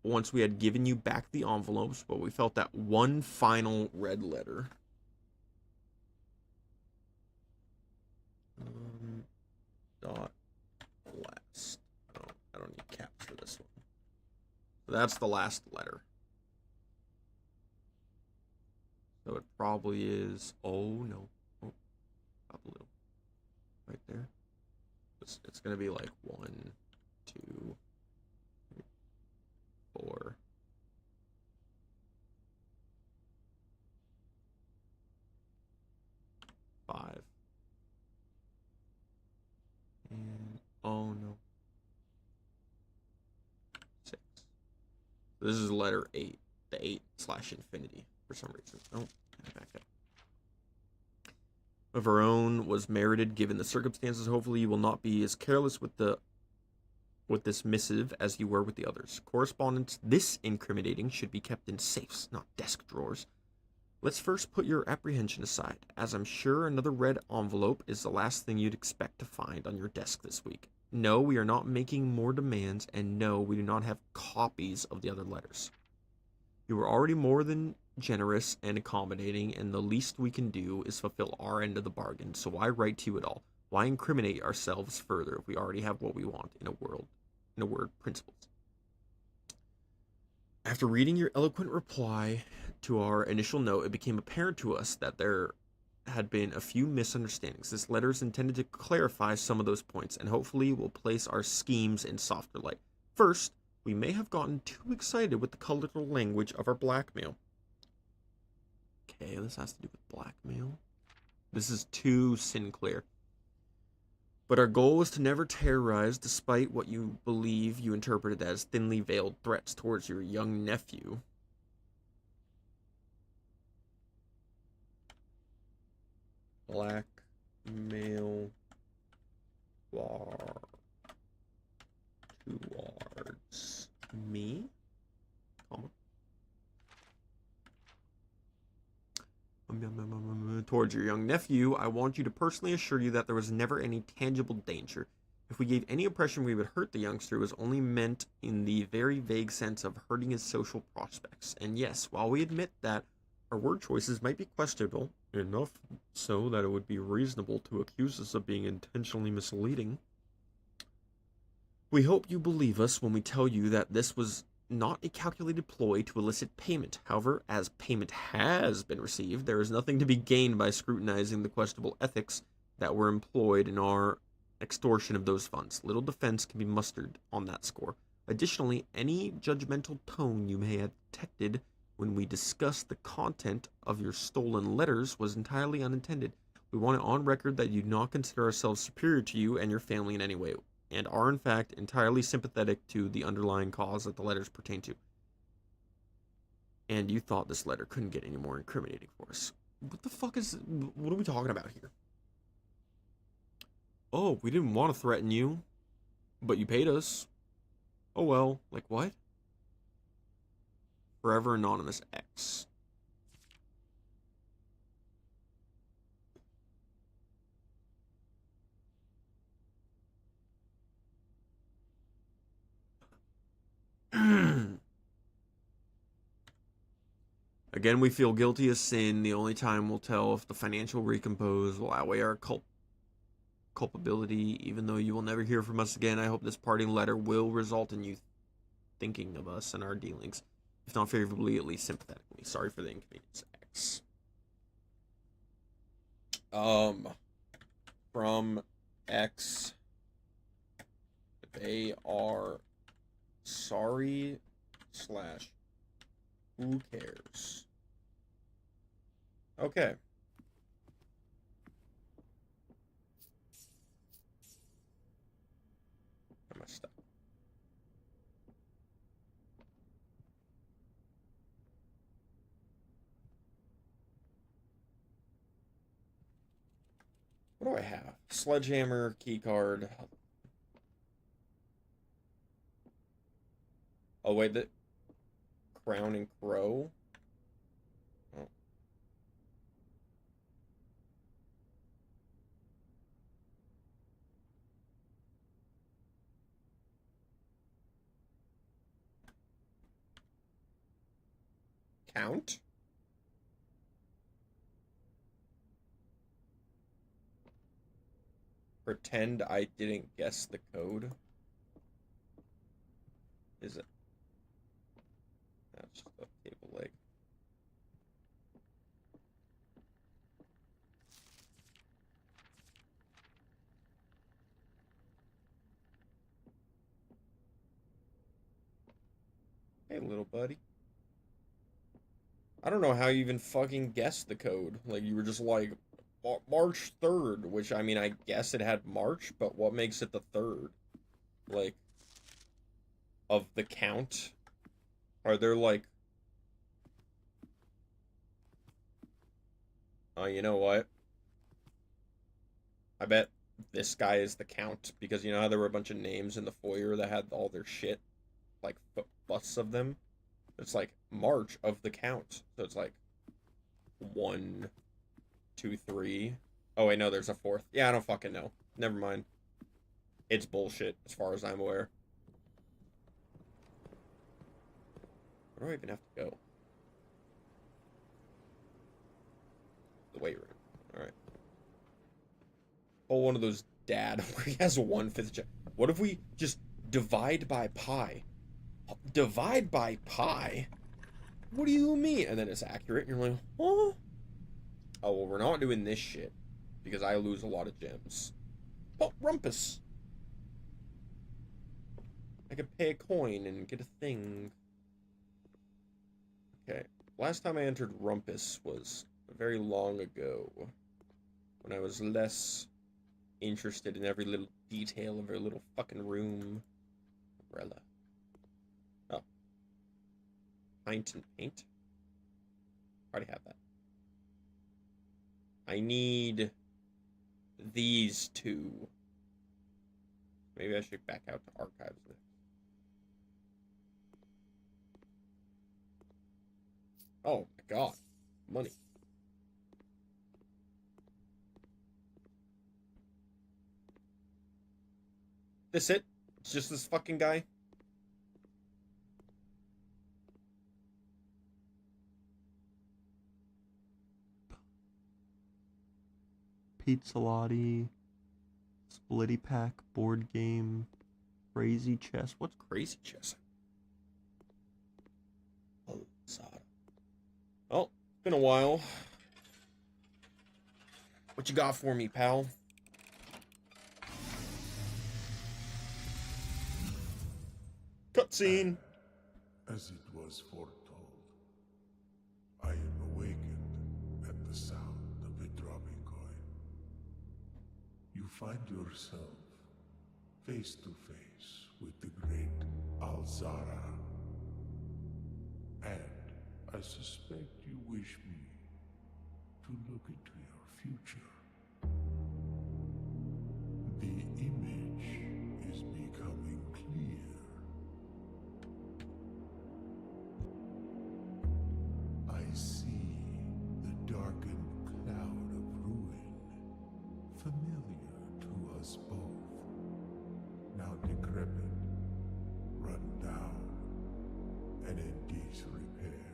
once we had given you back the envelopes, but we felt that one final red letter. Dot last. Oh, I don't need caps for this one. So that's the last letter. So it probably is. Oh no. Oh, got blue. Right there. It's gonna be like 1, 2, 3, 4. 5. And oh no. 6. This is letter 8. The 8/infinity for some reason. Oh, back up. Of our own was merited given the circumstances. Hopefully you will not be as careless with this missive as you were with the others. Correspondence this incriminating should be kept in safes, not desk drawers. Let's first put your apprehension aside, as I'm sure another red envelope is the last thing you'd expect to find on your desk this week. No, we are not making more demands, and no, we do not have copies of the other letters. You were already more than generous and accommodating, and the least we can do is fulfill our end of the bargain, so why write to you at all? Why incriminate ourselves further if we already have what we want in a word, principles? After reading your eloquent reply to our initial note, it became apparent to us that there had been a few misunderstandings. This letter is intended to clarify some of those points, and hopefully will place our schemes in softer light. First, we may have gotten too excited with the colorful language of our blackmail. Okay, this has to do with blackmail. This is too Sinclair. But our goal was to never terrorize, despite what you believe you interpreted as thinly veiled threats towards your young nephew. Blackmail towards me, towards your young nephew. I want you to personally assure you that there was never any tangible danger. If we gave any impression we would hurt the youngster, it was only meant in the very vague sense of hurting his social prospects. And yes, while we admit that our word choices might be questionable, enough so that it would be reasonable to accuse us of being intentionally misleading, we hope you believe us when we tell you that this was not a calculated ploy to elicit payment. However, as payment has been received, there is nothing to be gained by scrutinizing the questionable ethics that were employed in our extortion of those funds. Little defense can be mustered on that score. Additionally, any judgmental tone you may have detected when we discussed the content of your stolen letters was entirely unintended. We want it on record that you do not consider ourselves superior to you and your family in any way, and are in fact entirely sympathetic to the underlying cause that the letters pertain to. And you thought this letter couldn't get any more incriminating for us. What are we talking about here? Oh, we didn't want to threaten you, but you paid us. Oh well, like what? Forever Anonymous X. Again, we feel guilty as sin. The only time we'll tell if the financial recompose will outweigh our culpability. Even though you will never hear from us again, I hope this parting letter will result in you thinking of us and our dealings, if not favorably, at least sympathetically. Sorry for the inconvenience, X. From X, they are sorry slash who cares. Okay. I must stop. What do I have? Sledgehammer, keycard. Oh, wait, the Crown and Crow? Oh. Count? Pretend I didn't guess the code? Is it? That's just a cable leg. Hey, little buddy. I don't know how you even fucking guessed the code. Like, you were just like, March 3rd, which, I mean, I guess it had March, but what makes it the 3rd? Like, of the count? Are there, like... Oh, you know what? I bet this guy is the count, because you know how there were a bunch of names in the foyer that had all their shit? Like, busts of them? It's like, March of the count. So it's like, 1, 2, 3. Oh, wait, no, there's a 4th. Yeah, I don't fucking know. Never mind. It's bullshit, as far as I'm aware. Where do I even have to go? The weight room. Alright. Oh, one of those dad where he has 1/5 What if we just divide by pi? Divide by pi? What do you mean? And then it's accurate, and you're like, huh? Oh, well, we're not doing this shit, because I lose a lot of gems. Oh, Rumpus! I could pay a coin and get a thing. Okay, last time I entered Rumpus was very long ago, when I was less interested in every little detail of every little fucking room. Umbrella. Oh. Pint and paint? Already have that. I need these two. Maybe I should back out to archives. Oh my god. Money. This it? It's just this fucking guy? Pizzalotti, Splitty Pack, board game, Crazy Chess. What's Crazy Chess? Oh, it's been a while. What you got for me, pal? Cutscene. As it was foretold, I am awakened at the sound of a dropping coin. You find yourself face to face with the great Alzara. And I suspect you wish me to look into your future. The image is becoming clear. I see the darkened cloud of ruin, familiar to us both, now decrepit, run down, and in disrepair.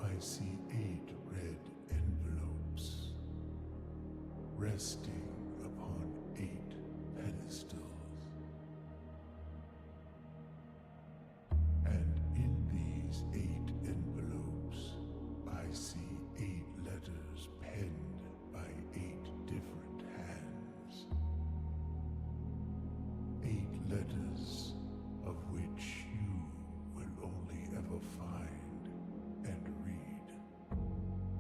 I see 8 red envelopes, resting upon 8 pedestals. And in these 8 envelopes, I see 8 letters penned by 8 different hands. 8 letters of which you will only ever find and read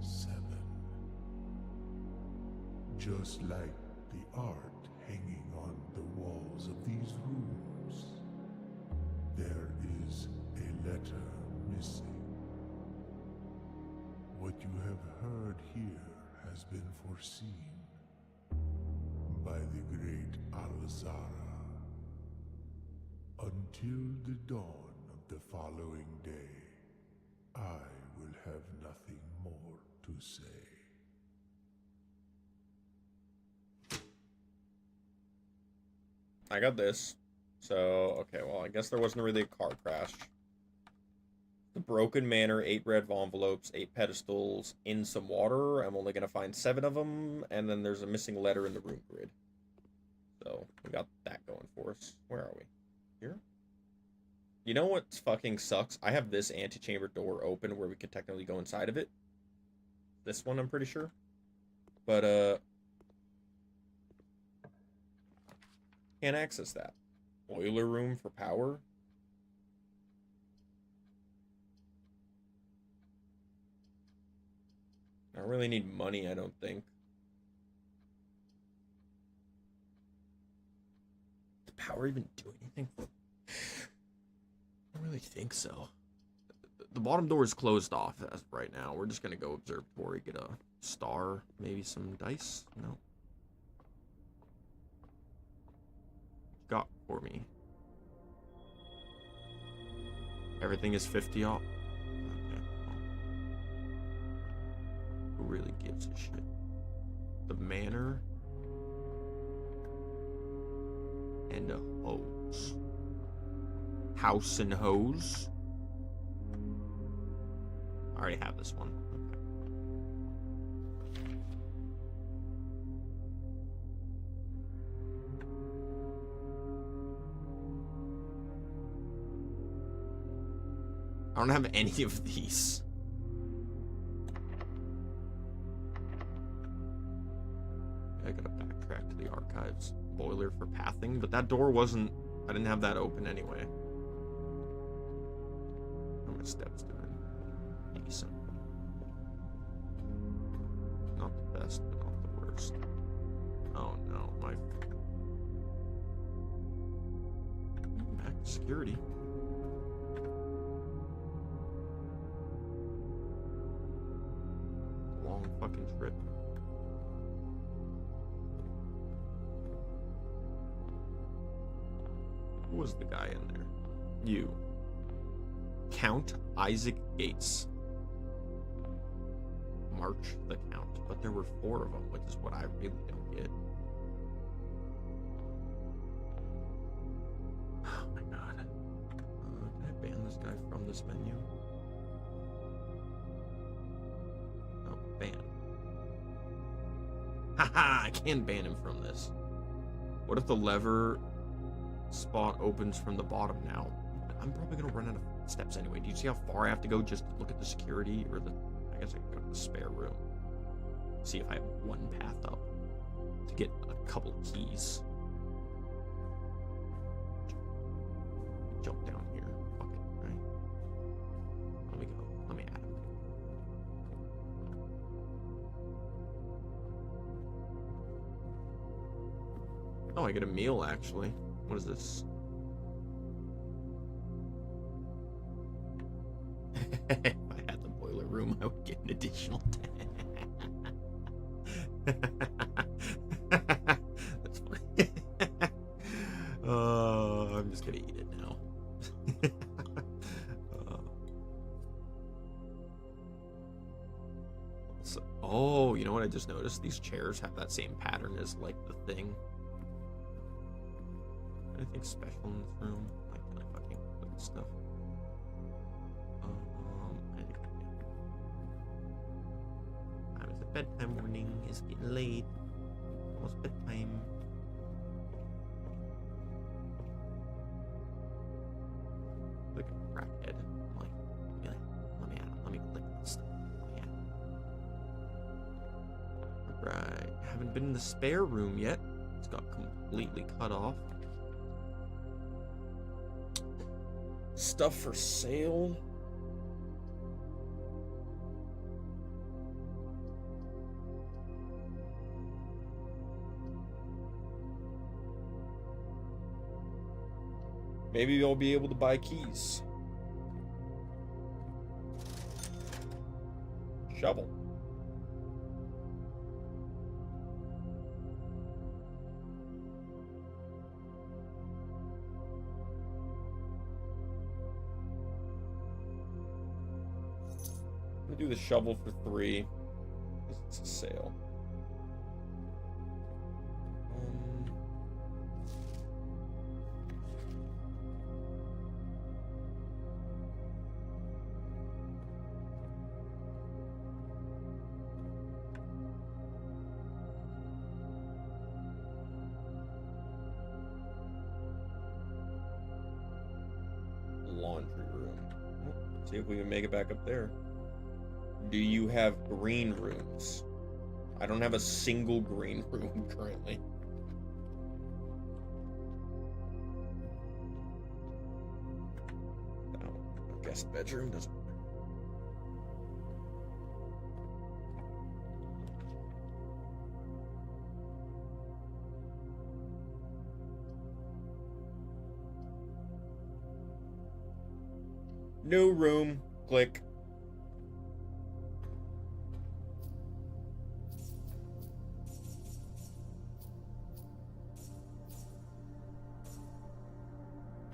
7. Just like the art hanging on the walls of these rooms, there is a letter missing. What you have heard here has been foreseen by the great Alzara. Until the dawn of the following day, I will have nothing more to say. I got this. So, okay, well, I guess there wasn't really a car crash. The broken manor, 8 red envelopes, 8 pedestals, in some water. I'm only gonna find 7 of them, and then there's a missing letter in the room grid. So, we got that going for us. Where are we? Here? You know what fucking sucks? I have this antechamber door open where we could technically go inside of it. This one, I'm pretty sure. But, can't access that. Boiler room for power? I don't really need money, I don't think. Does power even do anything? I don't really think so. The bottom door is closed off as of right now. We're just gonna go observatory, get a star, maybe some dice. No. Got for me. Everything is 50 off. Okay. Who really gives a shit? The manor and a hose. House and hose. I already have this one. I don't have any of these. I gotta backtrack to the archives. Boiler for pathing, but that door wasn't... I didn't have that open anyway. How are my steps doing? Decent. Not the best, but not the worst. Oh no, my... Back to security. Long fucking trip. Who was the guy in there? You. Count Isaac Gates. March the Count. But there were 4 of them, which is what I really don't get. this menu? Oh, ban. Haha, I can ban him from this. What if the lever spot opens from the bottom now? I'm probably gonna run out of steps anyway. Do you see how far I have to go just to look at the security? Or the... I guess I can go to the spare room. See if I have one path up to get a couple keys. Jump down here. Fuck it, right? Let me go. Let me add him. Oh, I get a meal actually. What is this? If I had the boiler room, I would get an additional 10. That's funny. I'm just gonna eat it now. Oh, you know what I just noticed? These chairs have that same pattern as like the thing. Anything special in this room? Like, can I fucking look at stuff? It's a bedtime warning. It's getting late. Almost bedtime. Look at crackhead. I'm like, let me add him. Let me click this stuff. Yeah. Right. Haven't been in the spare room yet. It's got completely cut off. Stuff for sale. Maybe you'll be able to buy keys. Shovel. I'm gonna do the shovel for 3. It's a sale. Laundry room. See if we can make it back up there. Do you have green rooms? I don't have a single green room currently. Oh, guest bedroom doesn't. No room. Click.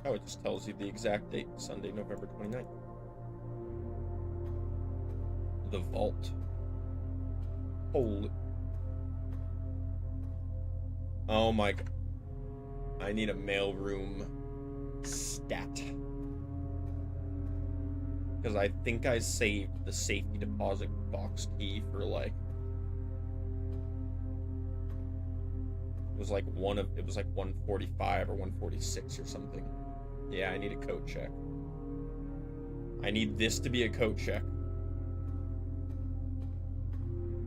Oh, it just tells you the exact date, Sunday, November 29th. The vault. Holy. Oh my god. I need a mailroom stat. Because I think I saved the safety deposit box key for like... It was like 145 or 146 or something. Yeah, I need a code check. I need this to be a code check.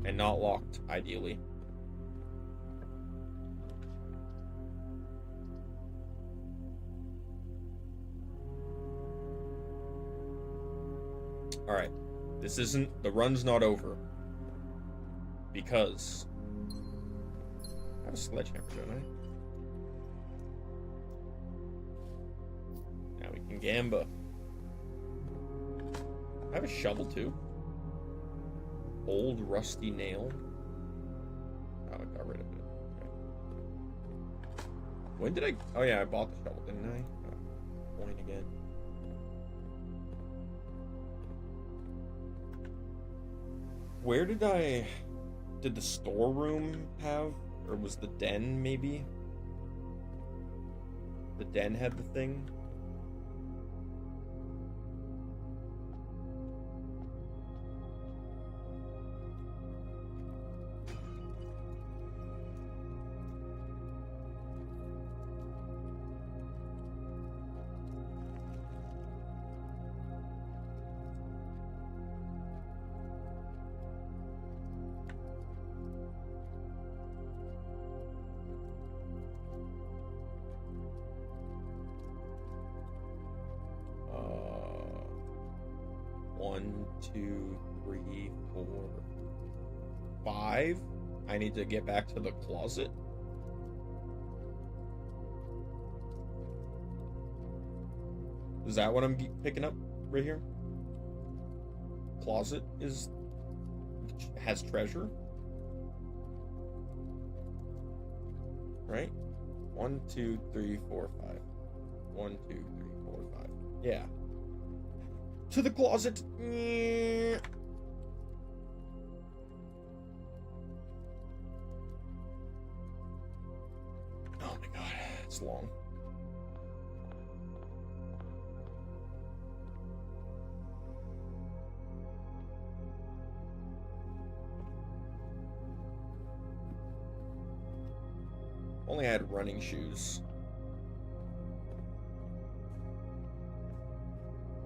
And not locked, ideally. Alright. This isn't... The run's not over. Because... I have a sledgehammer, don't I? Now we can gamba. I have a shovel too. Old rusty nail. Oh, I got rid of it. Okay. When did I... Oh yeah, I bought the shovel, didn't I? Oh, point again. Where did I... Did the storeroom have... Or was the den, maybe? The den had the thing? 1, 2, 3, 4, 5. I need to get back to the closet. Is that what I'm picking up right here? Closet has treasure. Right? 1, 2, 3, 4, 5. 1, 2, 3, 4, 5. Yeah. To the closet. Oh my god, it's long. Only had running shoes.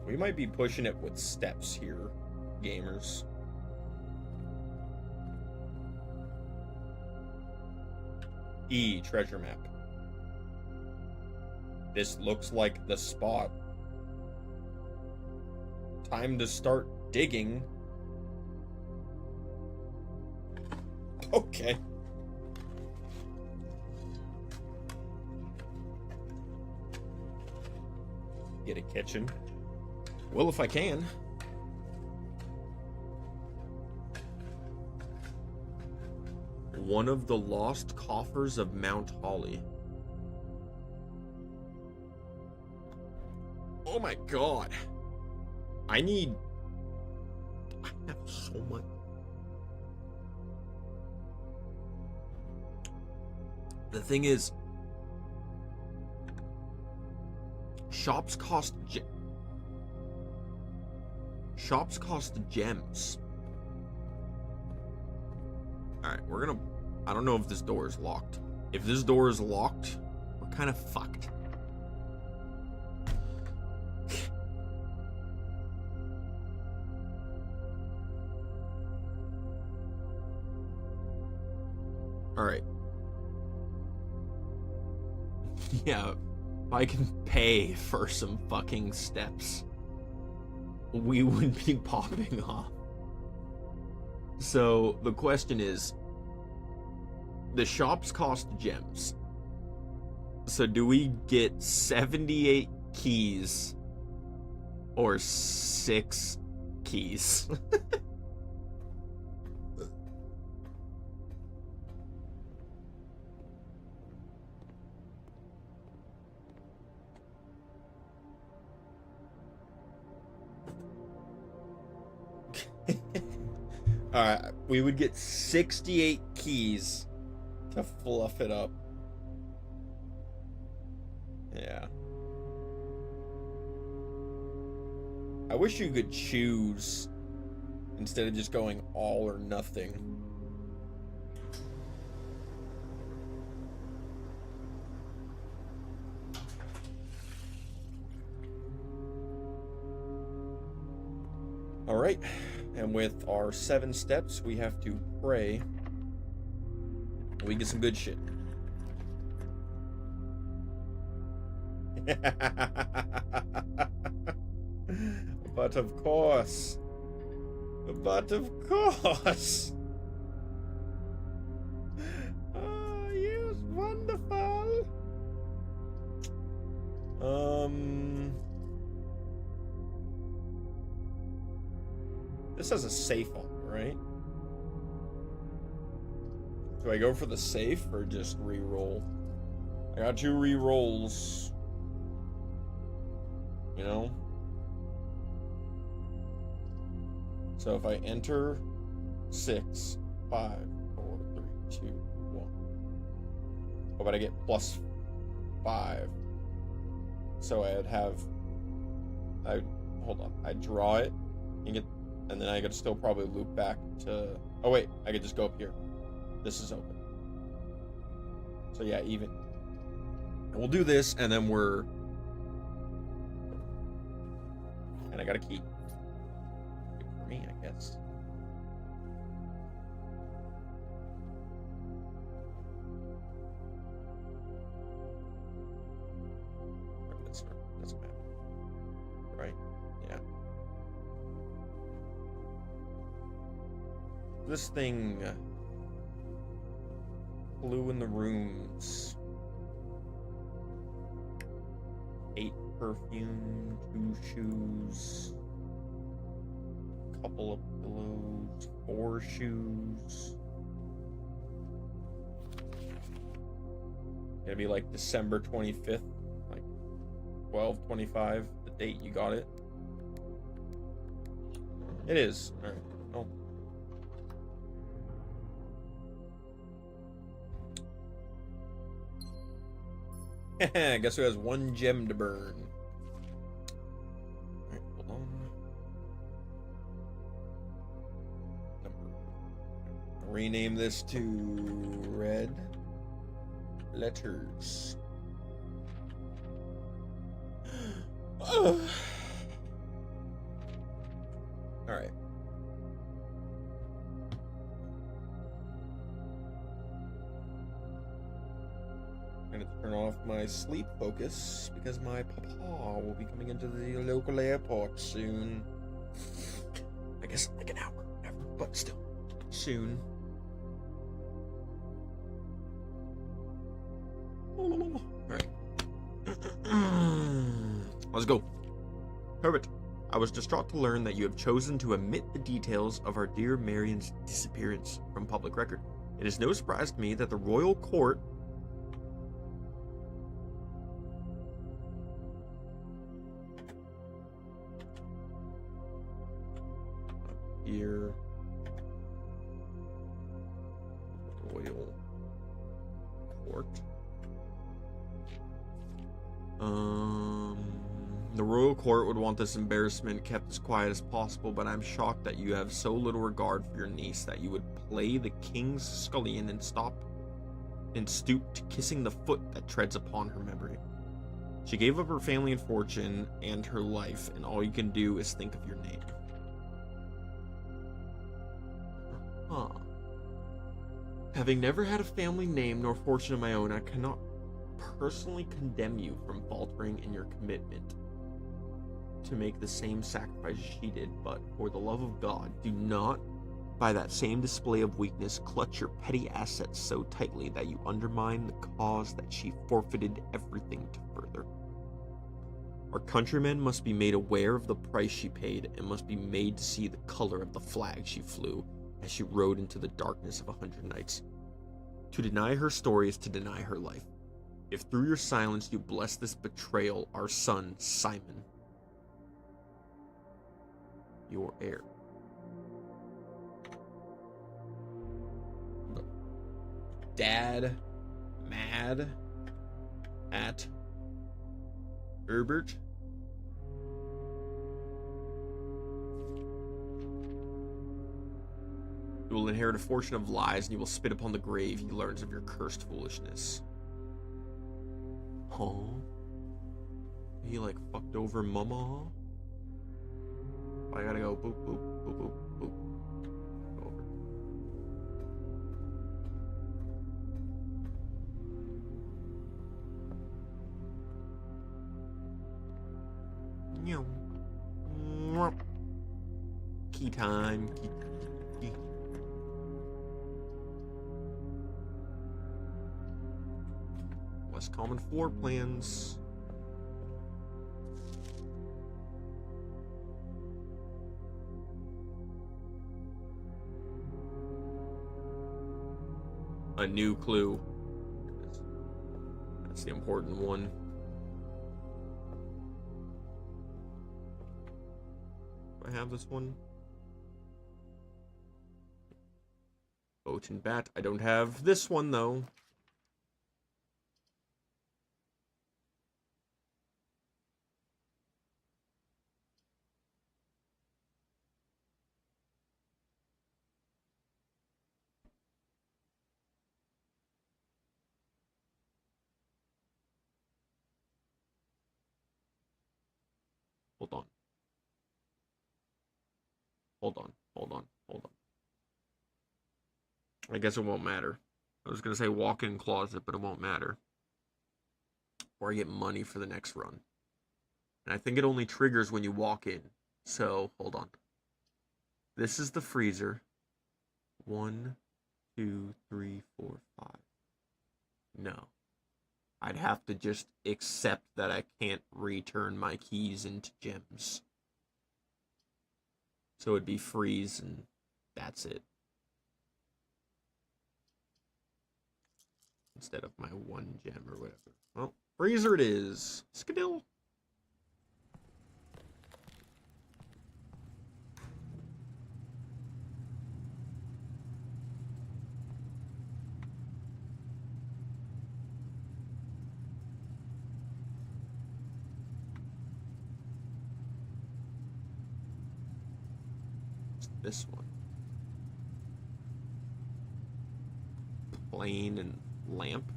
We might be pushing it with steps here, gamers. E, treasure map. This looks like the spot. Time to start digging. Okay. Get a kitchen. Well, if I can. One of the lost coffers of Mount Holly. Oh my god. I have so much. The thing is, shops cost gems. Alright, I don't know if this door is locked. If this door is locked, we're kind of fucked. Alright. Yeah, if I can pay for some fucking steps, we would be popping off. So the question is, the shops cost gems. So do we get 78 keys or 6 keys? Alright, we would get 68 keys to fluff it up. Yeah. I wish you could choose instead of just going all or nothing. Alright. And with our 7 steps, we have to pray we get some good shit. But of course. But of course. Oh, yes, wonderful. This has a safe on it, right? Do I go for the safe or just re-roll? I got 2 re-rolls. You know? So if I enter 6, 5, 4, 3, 2, 1. Oh, but I get +5. So I'd have... hold on. I draw it. And then I could still probably loop back to... Oh, wait. I could just go up here. This is open. So, yeah, even. And we'll do this, and then we're... And I got a key. Good for me, I guess. Doesn't matter. Right? Yeah. this thing flew in the rooms. 8 perfume, 2 shoes, couple of pillows, 4 shoes. Gonna be like December 25th, like 12/25, the date you got it. It is. All right. Oh. Guess who has 1 gem to burn? Alright, hold on. Rename this to red letters. Alright. I'm gonna turn off my sleep focus because my papa will be coming into the local airport soon. I guess like an hour, whatever, but still, soon. Alright. Let's go. Herbert, I was distraught to learn that you have chosen to omit the details of our dear Marion's disappearance from public record. It is no surprise to me that the royal court here royal court. The royal court would want this embarrassment kept as quiet as possible, but I'm shocked that you have so little regard for your niece that you would play the king's scullion and stoop to kissing the foot that treads upon her memory. She gave up her family and fortune and her life, and all you can do is think of your name. Huh. Having never had a family name nor fortune of my own, I cannot personally condemn you from faltering in your commitment to make the same sacrifice she did, but for the love of God, do not, by that same display of weakness, clutch your petty assets so tightly that you undermine the cause that she forfeited everything to further. Our countrymen must be made aware of the price she paid and must be made to see the color of the flag she flew as she rode into the darkness of 100 nights. To deny her story is to deny her life. If through your silence you bless this betrayal, our son, Simon, your heir. Dad, mad at Herbert. You will inherit a fortune of lies, and you will spit upon the grave he learns of your cursed foolishness. Huh? He like fucked over mama? I gotta go boop, boop, boop, boop, boop. Go over. Key time. Key. Less common floor plans. A new clue. That's the important one. Do I have this one? Boat and bat. I don't have this one though. Hold on. I guess it won't matter. I was going to say walk-in closet, but it won't matter. Or I get money for the next run. And I think it only triggers when you walk in. So, hold on. This is the freezer. 1, 2, 3, 4, 5. No. I'd have to just accept that I can't return my keys into gems. So it'd be freeze and that's it. Instead of my 1 gem or whatever. Well, freezer it is. Skadill. This one. Plane and lamp.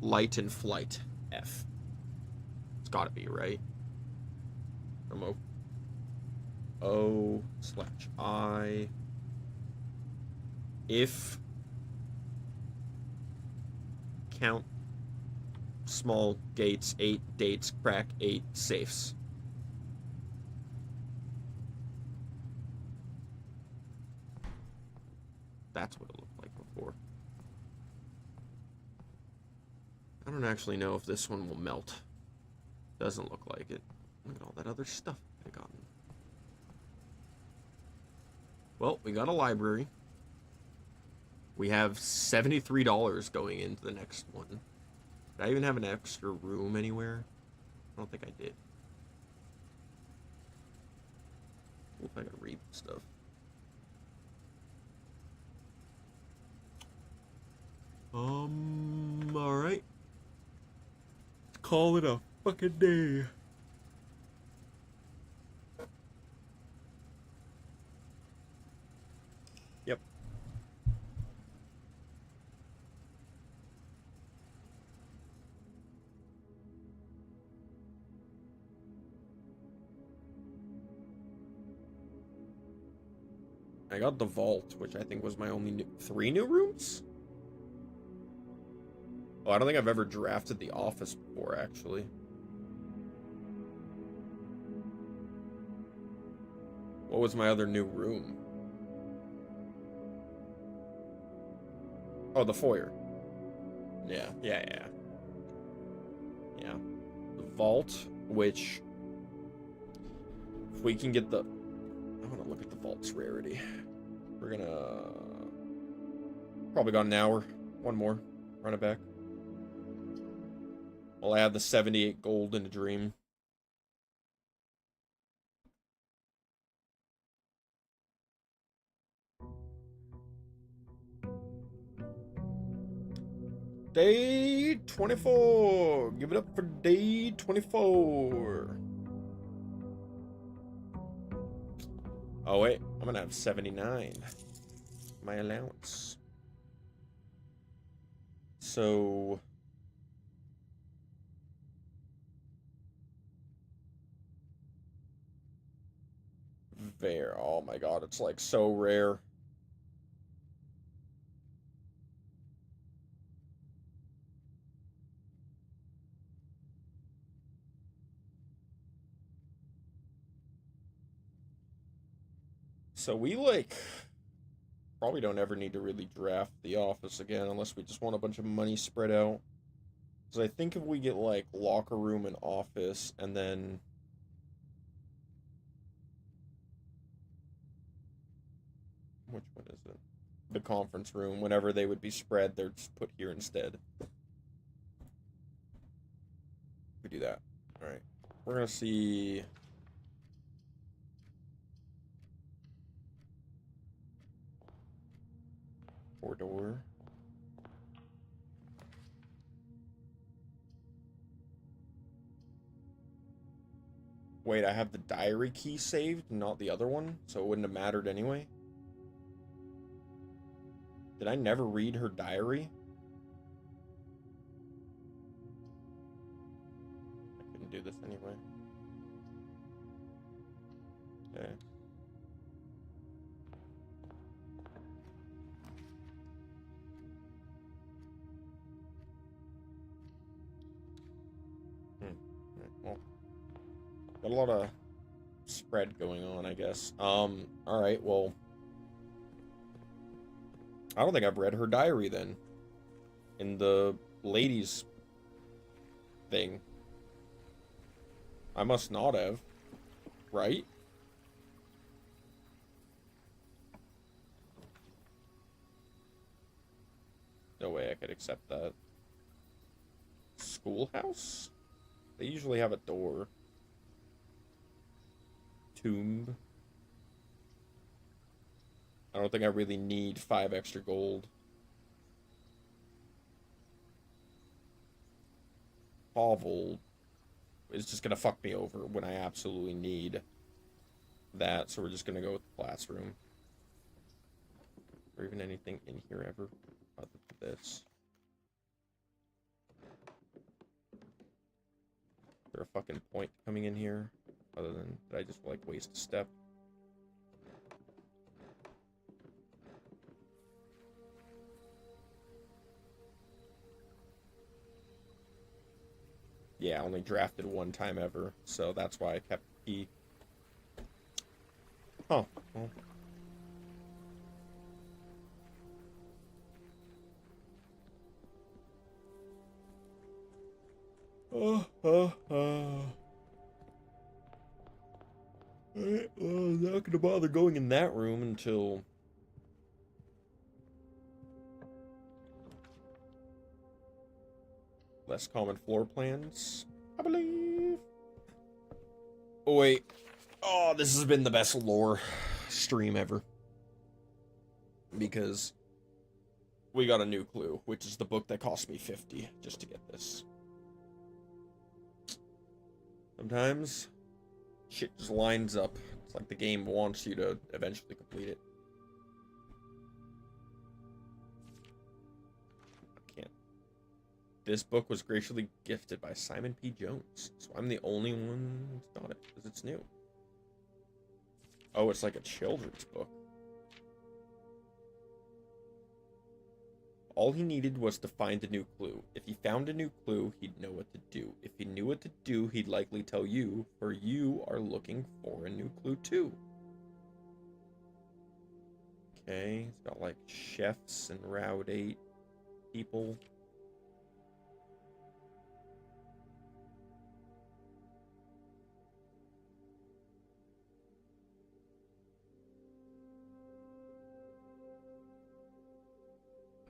Light and flight. F. It's gotta be, right? From O/I. If count small gates, 8 dates, crack 8 safes. That's what it looked like before. I don't actually know if this one will melt. Doesn't look like it. Look at all that other stuff I got. Well, we got a library. We have $73 going into the next one. Did I even have an extra room anywhere? I don't think I did. If I gotta read stuff. Alright. Let's call it a fucking day. Yep. I got the vault, which I think was my only 3 new rooms? Oh, I don't think I've ever drafted the office before, actually. What was my other new room? Oh, the foyer. Yeah. Yeah. The vault, which... If we can get the... I want to look at the vault's rarity. We're gonna... Probably got an hour. One more. Run it back. I'll add the 78 gold in a dream. Day 24. Give it up for day 24. Oh, wait. I'm gonna have 79. My allowance. So... There. Oh my god, it's like so rare. So we like probably don't ever need to really draft the office again unless we just want a bunch of money spread out. Because I think if we get like locker room and office and then which one is it? The conference room, whenever they would be spread, they're just put here instead. We do that. Alright. We're gonna see. Door. Wait, I have the diary key saved, not the other one, so it wouldn't have mattered anyway. Did I never read her diary? I couldn't do this anyway. Okay. Well, got a lot of spread going on, I guess. Alright, well... I don't think I've read her diary, then. In the ladies' thing. I must not have. Right? No way I could accept that. Schoolhouse? They usually have a door. Tomb. I don't think I really need 5 extra gold. Hovel is just gonna fuck me over when I absolutely need that, so we're just gonna go with the classroom. Or even anything in here ever, other than this. Is there a fucking point coming in here, other than that I just like waste a step? Yeah, I only drafted 1 time ever, so that's why I kept the key. Oh, well. Alright, well, I'm not gonna bother going in that room until... less common floor plans, I believe. Oh, wait. Oh, this has been the best lore stream ever. Because we got a new clue, which is the book that cost me 50 just to get this. Sometimes shit just lines up. It's like the game wants you to eventually complete it. This book was graciously gifted by Simon P. Jones, so I'm the only one who's got it, because it's new. Oh, it's like a children's book. All he needed was to find a new clue. If he found a new clue, he'd know what to do. If he knew what to do, he'd likely tell you, for you are looking for a new clue too. Okay, it's got like chefs and Route 8 people.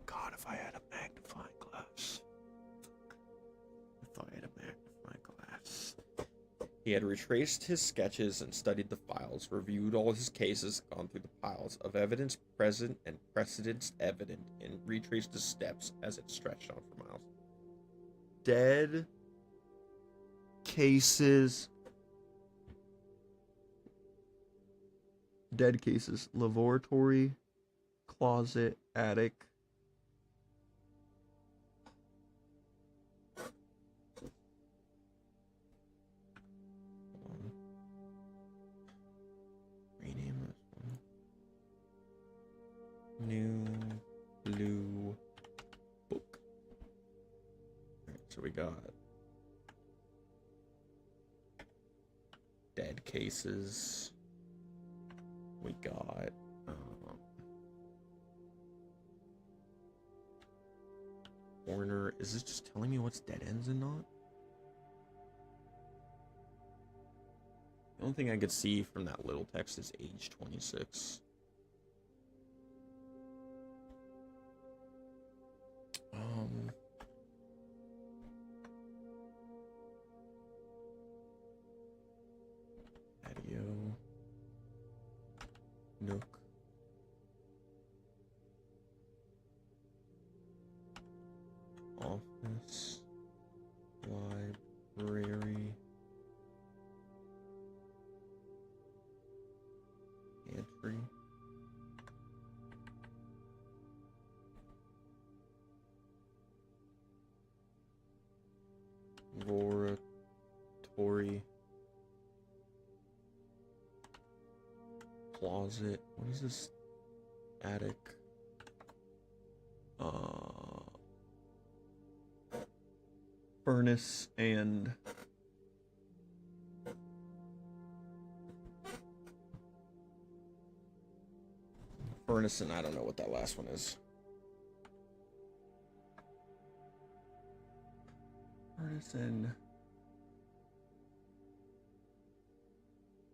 God, if I had a magnifying glass. I thought I had a magnifying glass. He had retraced his sketches and studied the files, reviewed all his cases, gone through the piles of evidence present and precedents evident, and retraced his steps as it stretched on for miles. Dead cases. Dead cases. Laboratory, closet, attic. Rename this one. New blue book. Alright, so we got dead cases. We got corner. Is this just telling me what's dead ends and not? The only thing I could see from that little text is age 26. Patio. Nook. Office. Library. Pantry. Laboratory. Closet. What is this? Attic. Furnace and furnace, and I don't know what that last one is. Furnace and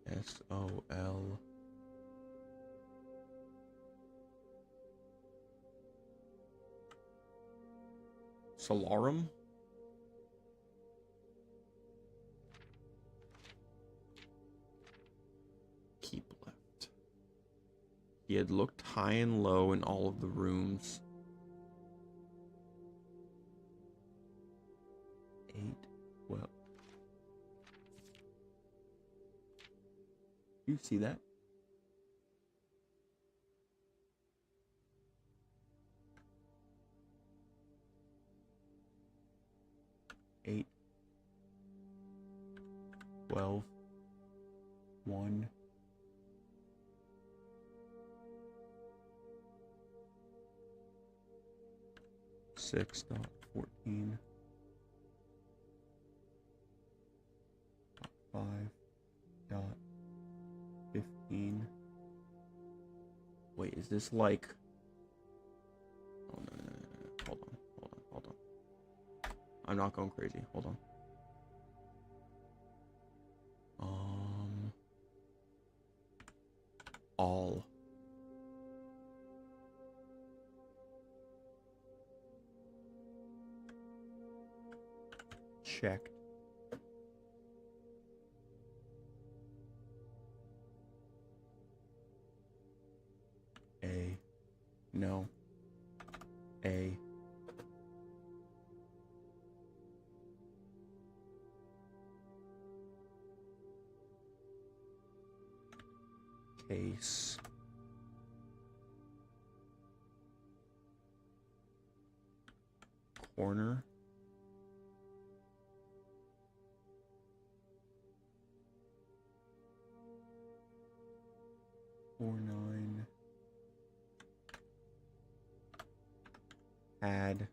SOL. Solarum? Keep left. He had looked high and low in all of the rooms. 8, well. You see that? Eight, 12, 1. Six dot 14. 5 dot 15. Wait, is this like? Oh no. Hold on. I'm not going crazy. Hold on. All. Checked. A. No. A. Case. Corner. Four, 9. Add.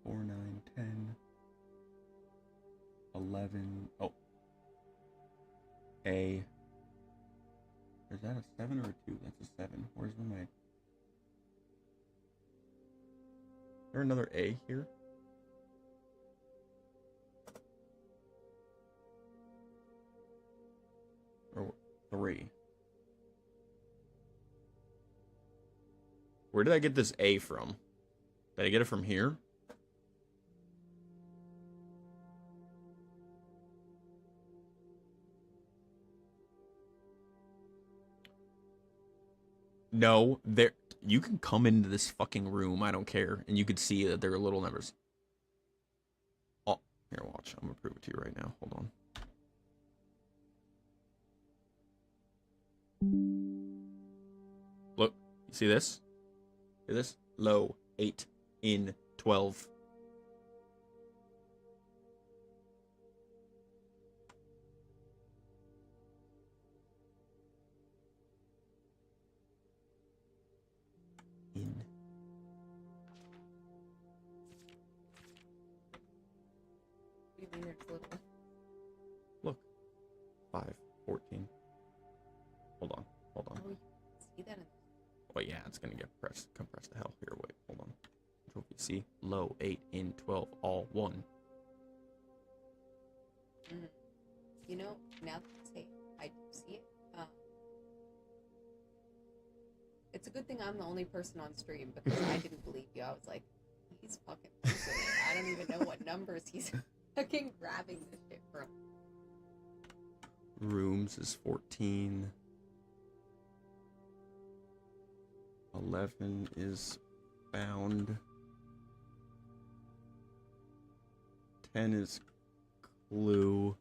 Four, 9, 10. 11. Oh. A. Is that a 7 or a 2? That's a 7. Where's my... Is there another A here? Or 3? Where did I get this A from? Did I get it from here? No, there. You can come into this fucking room. I don't care, and you could see that there are little numbers. Oh, here, watch. I'm gonna prove it to you right now. Hold on. Look, you see this? See this? Low 8 in 12. In. Look, 5, 14. Hold on. Oh, you see that? Oh yeah, it's gonna get compressed to hell. Here, wait, hold on. Control V, see? Low 8 in 12, all 1. You know, now that you say it, I do see it. It's a good thing I'm the only person on stream because I didn't believe you. I was like, he's fucking losing it. I don't even know what numbers he's fucking grabbing this shit from. Rooms is 14. 11 is found. 10 is clue.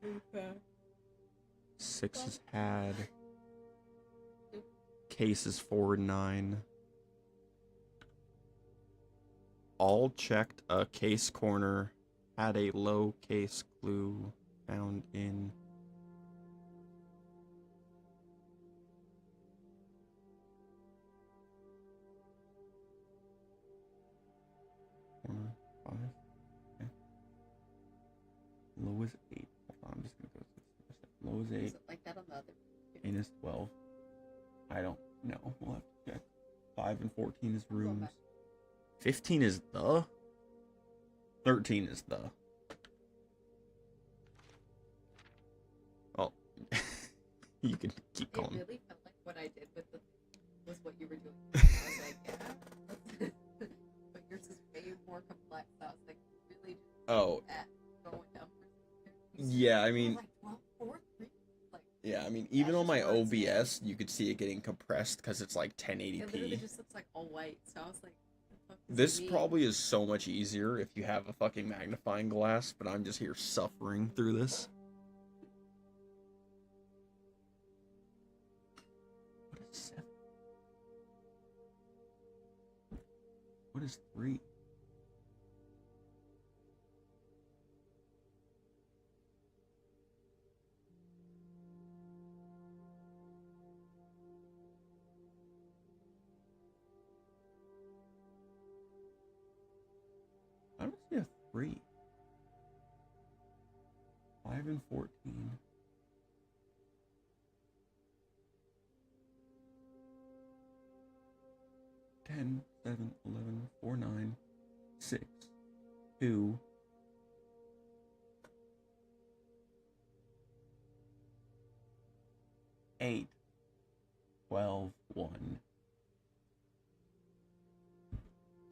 Okay. 6 is had. Case is 4 and 9. All checked a case corner. Had a low case clue found in. corner. 5. Okay. Low is 8. Hold on, I'm just gonna go to this. Low is 8. Is it like that on the other? 8 is 12. I don't know. We'll have to check. 5 and 14 is rooms. 15 is the. 13 is the. Oh. You can keep It calling. really felt like what I did with the was what you were doing. I was like, yeah. But yours is way more complex. I was like, really Oh, at going numbers. yeah, I mean, like 12, 4, 3. Like, yeah, I mean, even That's on my just words, man. OBS, you could see it getting compressed because it's like it literally 1080p. just looks like all white. So I was like, the fuck does This it mean? probably is so much easier if you have a fucking magnifying glass, but I'm just here suffering through this. What is 7? What is 3? I don't see a 3. 5 and 14. 10, 7, 11, 4, 9, 6, 2, 8, 12, 1.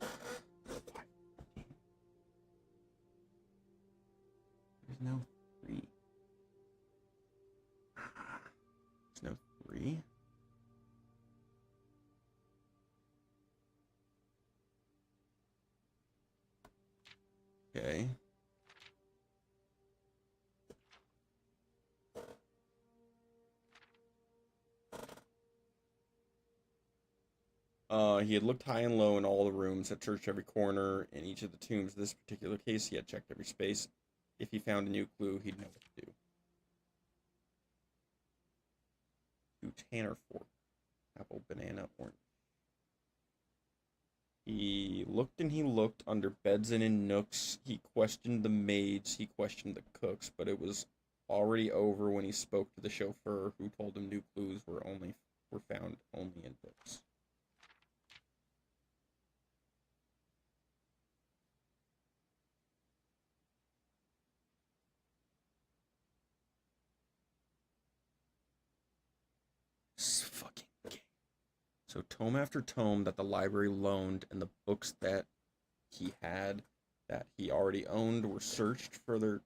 5, 14. There's no 3. There's no 3. Okay. He had looked high and low in all the rooms, had searched every corner in each of the tombs. In this particular case, he had checked every space. If he found a new clue, he'd know what to do. 2 Tanner fork. Apple, banana, orange. He looked and he looked under beds and in nooks. He questioned the maids. He questioned the cooks, but it was already over when he spoke to the chauffeur, who told him new clues were found only in books. This fucking game. So tome after tome that the library loaned, and the books that he had that he already owned were searched from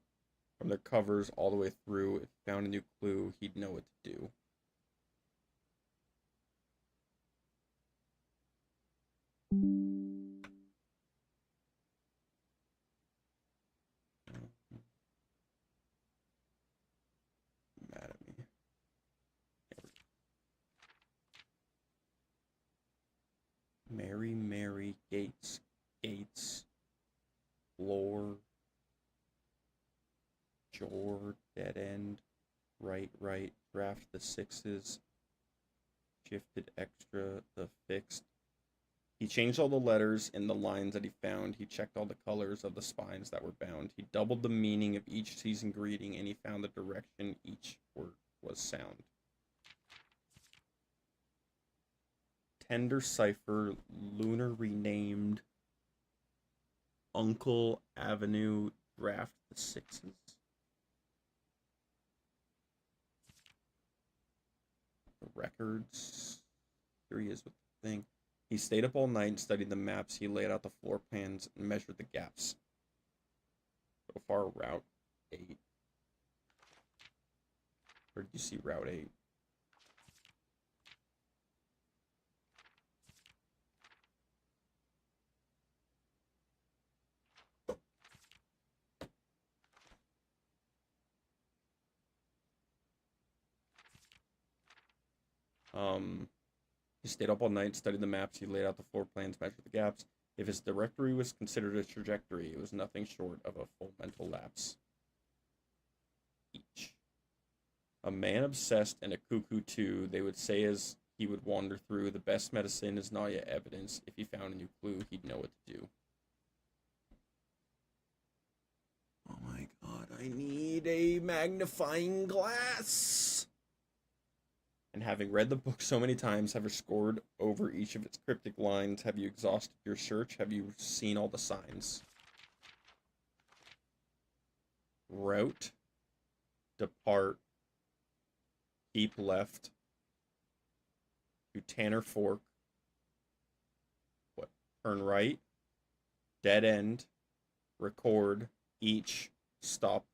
their covers all the way through. If he found a new clue, he'd know what to do. Mad at me. Mary Gates. Floor. Jor, dead end. Right, draft the 6s. Shifted extra, the fixed. He changed all the letters in the lines that he found. He checked all the colors of the spines that were bound. He doubled the meaning of each season greeting, and he found the direction each word was sound. Tender cipher, lunar renamed. Uncle Avenue, draft the 6s. The records. Here he is with the thing. He stayed up all night and studied the maps. He laid out the floor plans and measured the gaps. So far, Route 8. Where did you see Route 8? He stayed up all night, studied the maps, he laid out the floor plans, measured the gaps. If his directory was considered a trajectory, it was nothing short of a full mental lapse. Each. A man obsessed and a cuckoo too, they would say as he would wander through. The best medicine is not yet evidence. If he found a new clue, he'd know what to do. I need a magnifying glass. And having read the book so many times, have you scored over each of its cryptic lines? Have you exhausted your search? Have you seen all the signs? Route. Depart. Keep left. To Tanner Fork. What? Turn right. Dead end. Record. Each. Stop.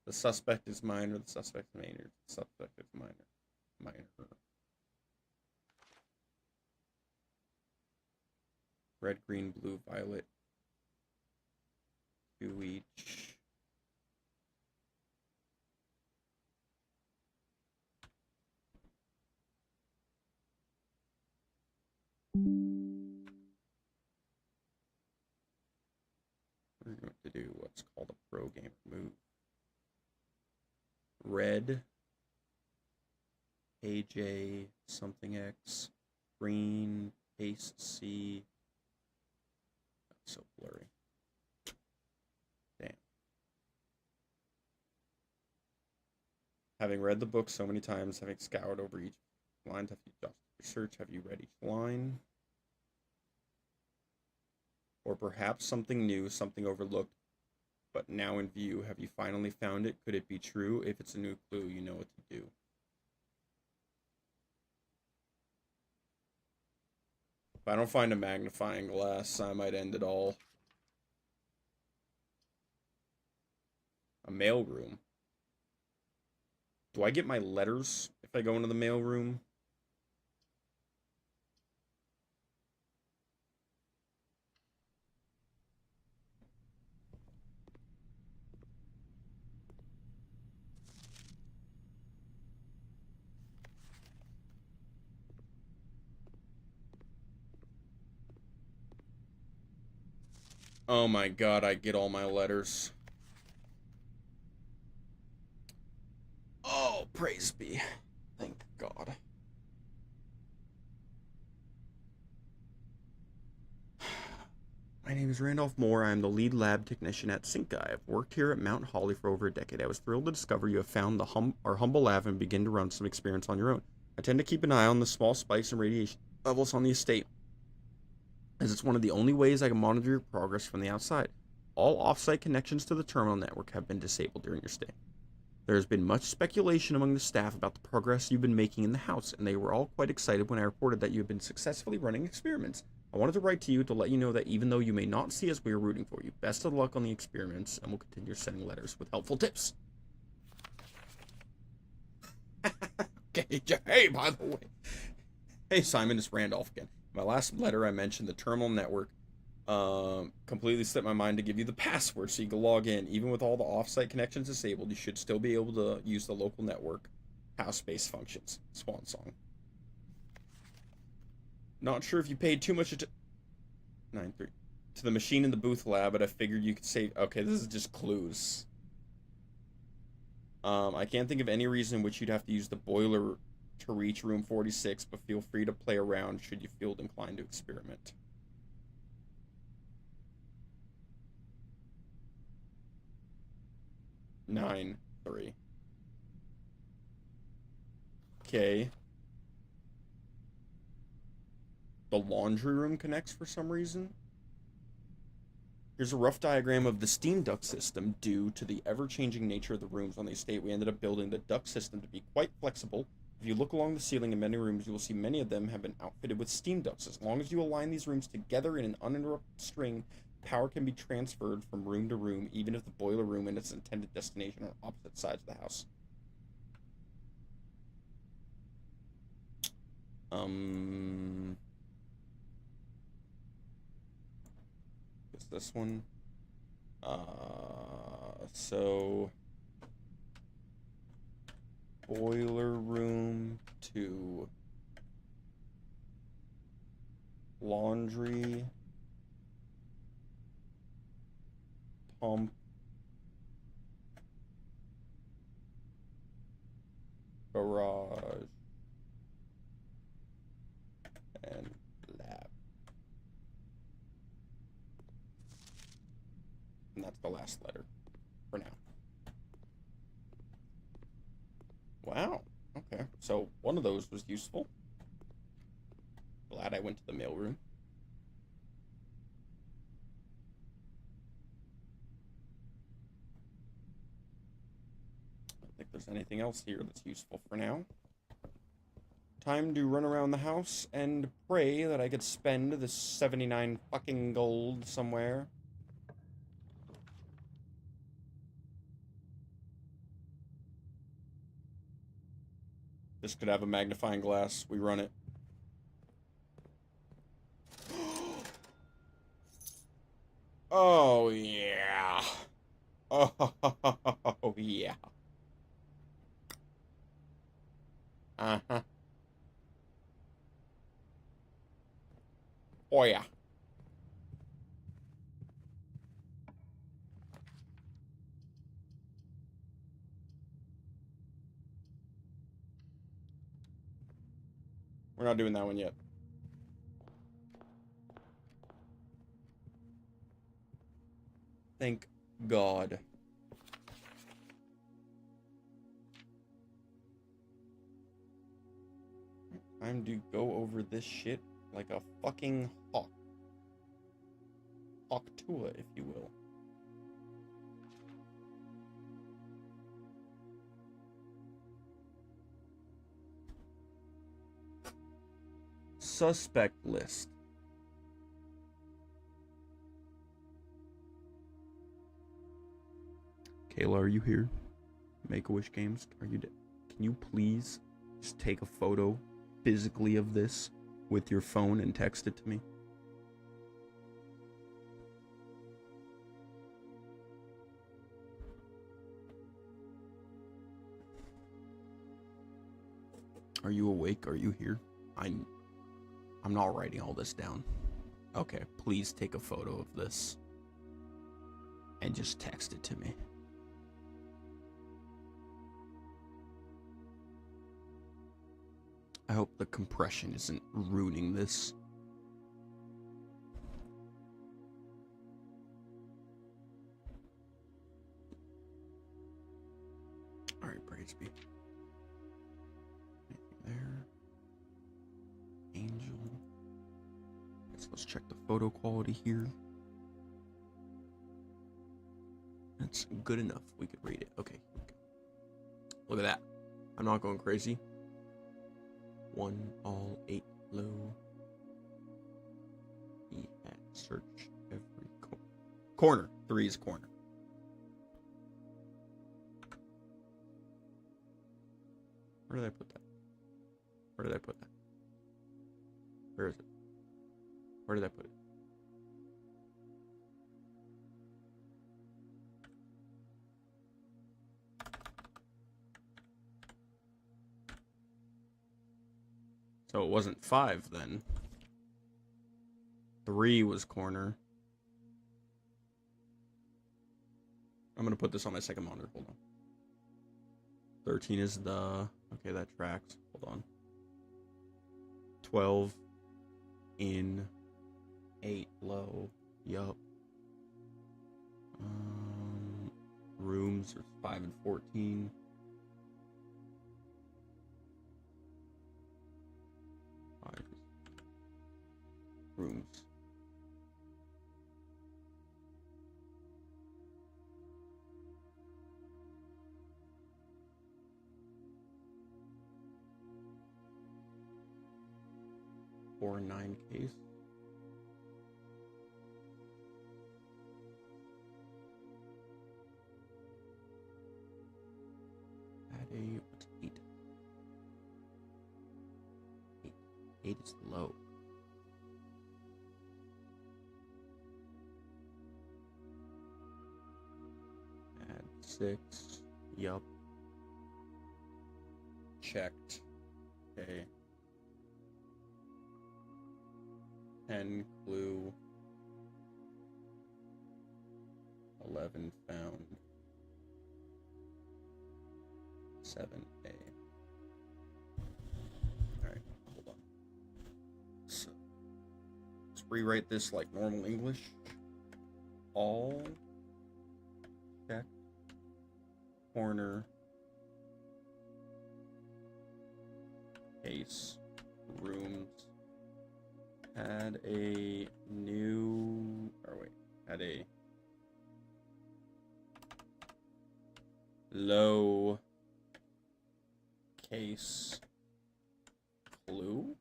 The suspect is minor. The suspect is minor. The suspect is minor. Minor. Red, green, blue, violet. 2 each. We're going to do what's called a pro gamer move. Red, AJ, something X, green, paste C. That's so blurry. Damn. Having read the book so many times, having scoured over each line, have you adjusted your search? Have you read each line? Or perhaps something new, something overlooked, but now in view. Have you finally found it? Could it be true? If it's a new clue, you know what to do. If I don't find a magnifying glass, I might end it all. A mail room. Do I get my letters if I go into the mail room? Oh my god, I get all my letters. Oh, praise be. Thank God. My name is Randolph Moore. I am the lead lab technician at Sinkai. I've worked here at Mount Holly for over a decade. I was thrilled to discover you have found our humble lab and begin to run some experiments on your own. I tend to keep an eye on the small spikes in radiation levels on the estate, as it's one of the only ways I can monitor your progress from the outside. All off-site connections to the terminal network have been disabled during your stay. There has been much speculation among the staff about the progress you've been making in the house, and they were all quite excited when I reported that you have been successfully running experiments. I wanted to write to you to let you know that even though you may not see us, we are rooting for you. Best of luck on the experiments, and we'll continue sending letters with helpful tips. Okay, hey, by the way. Hey, Simon, it's Randolph again. My last letter, I mentioned the terminal network. Completely slipped my mind to give you the password so you can log in. Even with all the off-site connections disabled, you should still be able to use the local network house-based functions. Swan song. Not sure if you paid too much to the machine in the booth lab, but I figured you could say, okay, this is just clues. I can't think of any reason in which you'd have to use the boiler to reach room 46, but feel free to play around should you feel inclined to experiment. Nine, 3. Okay. The laundry room connects for some reason. Here's a rough diagram of the steam duct system. Due to the ever-changing nature of the rooms on the estate, we ended up building the duct system to be quite flexible. If you look along the ceiling in many rooms, you will see many of them have been outfitted with steam ducts. As long as you align these rooms together in an uninterrupted string, power can be transferred from room to room, even if the boiler room and its intended destination are on opposite sides of the house. Is this one? So boiler room to laundry pump garage and lab. And that's the last letter for now. So one of those was useful. Glad I went to the mailroom. I don't think there's anything else here that's useful for now. Time to run around the house and pray that I could spend this 79 fucking gold somewhere. This could have a magnifying glass. We run it. Oh, yeah. Oh, yeah. Uh-huh. Oh, yeah. We're not doing that one yet. Thank God. Time to go over this shit like a fucking hawk. Hawktua, if you will. Suspect list. Kayla, are you here? Make-A-Wish Games, are you dead? Can you please just take a photo physically of this with your phone and text it to me? Are you awake? Are you here? I'm not writing all this down. Okay, please take a photo of this and just text it to me. I hope the compression isn't ruining this. Alright, praise be. Anything there? Angel. So let's check the photo quality here. That's good enough. We could read it. Okay. Look at that. I'm not going crazy. 1 all 8 low. He had searched every corner. 3 is corner. Where did I put that? Where did I put that? Where is it? Where did I put it? So it wasn't 5 then. 3 was corner. I'm gonna put this on my second monitor. Hold on. 13 is the... Okay, that tracks. Hold on. 12 in 8 low. Yup. Rooms are 5 and 14. Rooms. Or 9 case. Add a what's 8? 8. 8 is low. Add 6. Yup. Checked. Okay. 10 clue. 11 found. 7A. Alright, hold on. So, let's rewrite this like normal English. All checked corner case rooms had a new, or wait, had a low case clue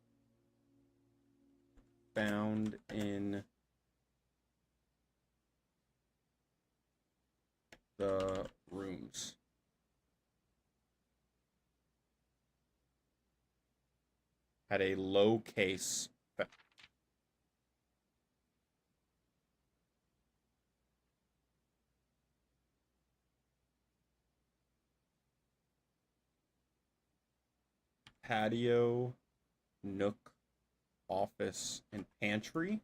found in the rooms. Had a low case. Patio, nook, office, and pantry.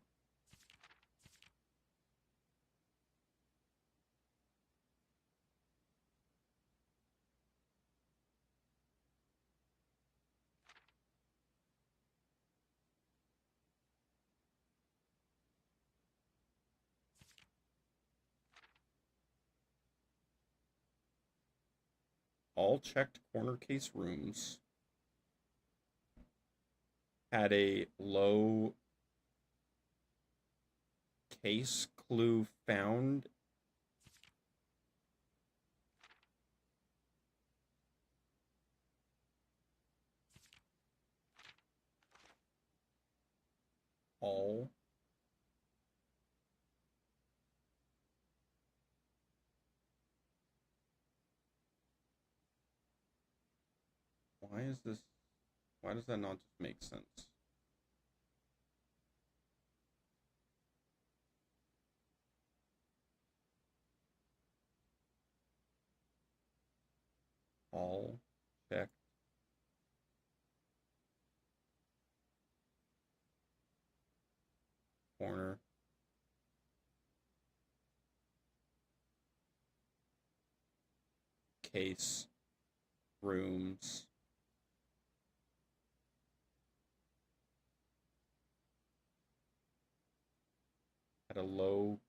All checked corner case rooms had a low case clue found all why does that not just make sense? All checked corner case rooms had a low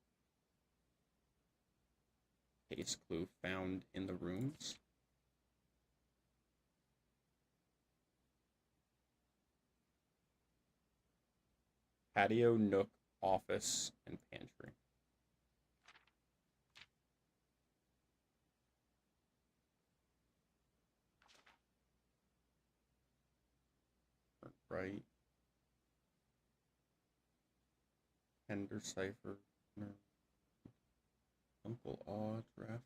case clue found in the rooms. Patio, nook, office, and pantry. Right. Tender cipher. Uncle Aw draft.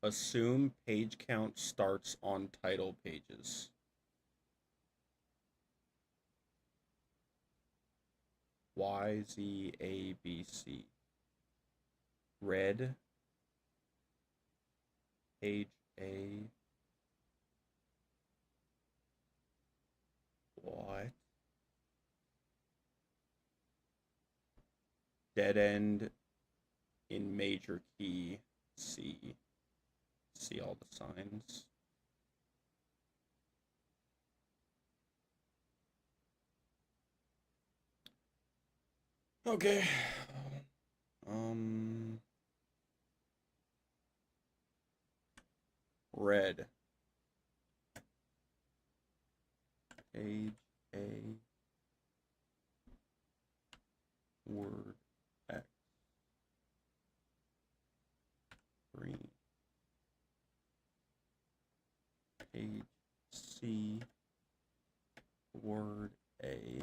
Assume page count starts on title pages. Y, Z, A, B, C. Red. Page A. What? Dead end in major key C. See all the signs. Okay. Red. Page A. Word X. Green. Page C. Word A.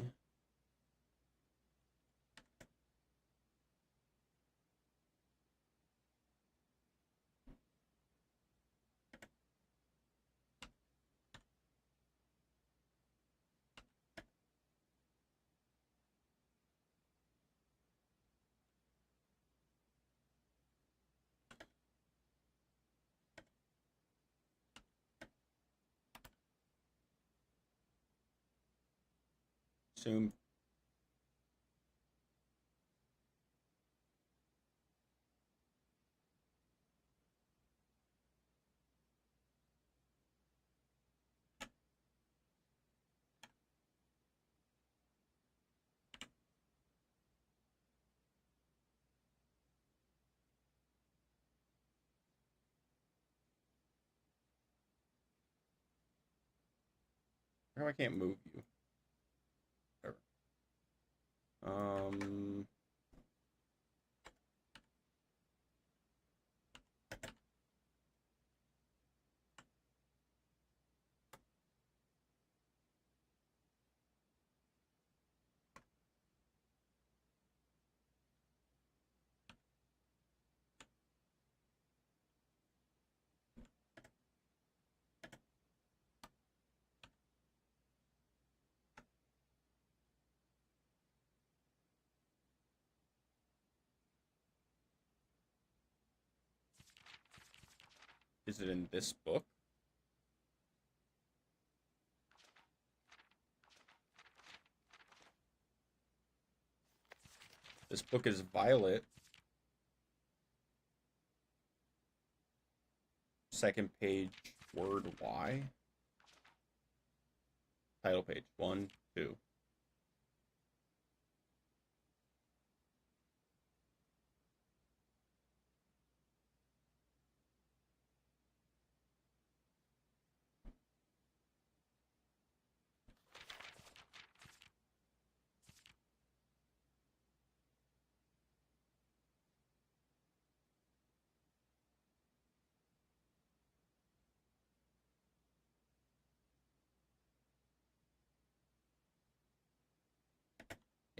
Assume. How I can't move you. Whatever. Is it in this book? This book is Violet. Second page, word Y. Title page, 1, 2.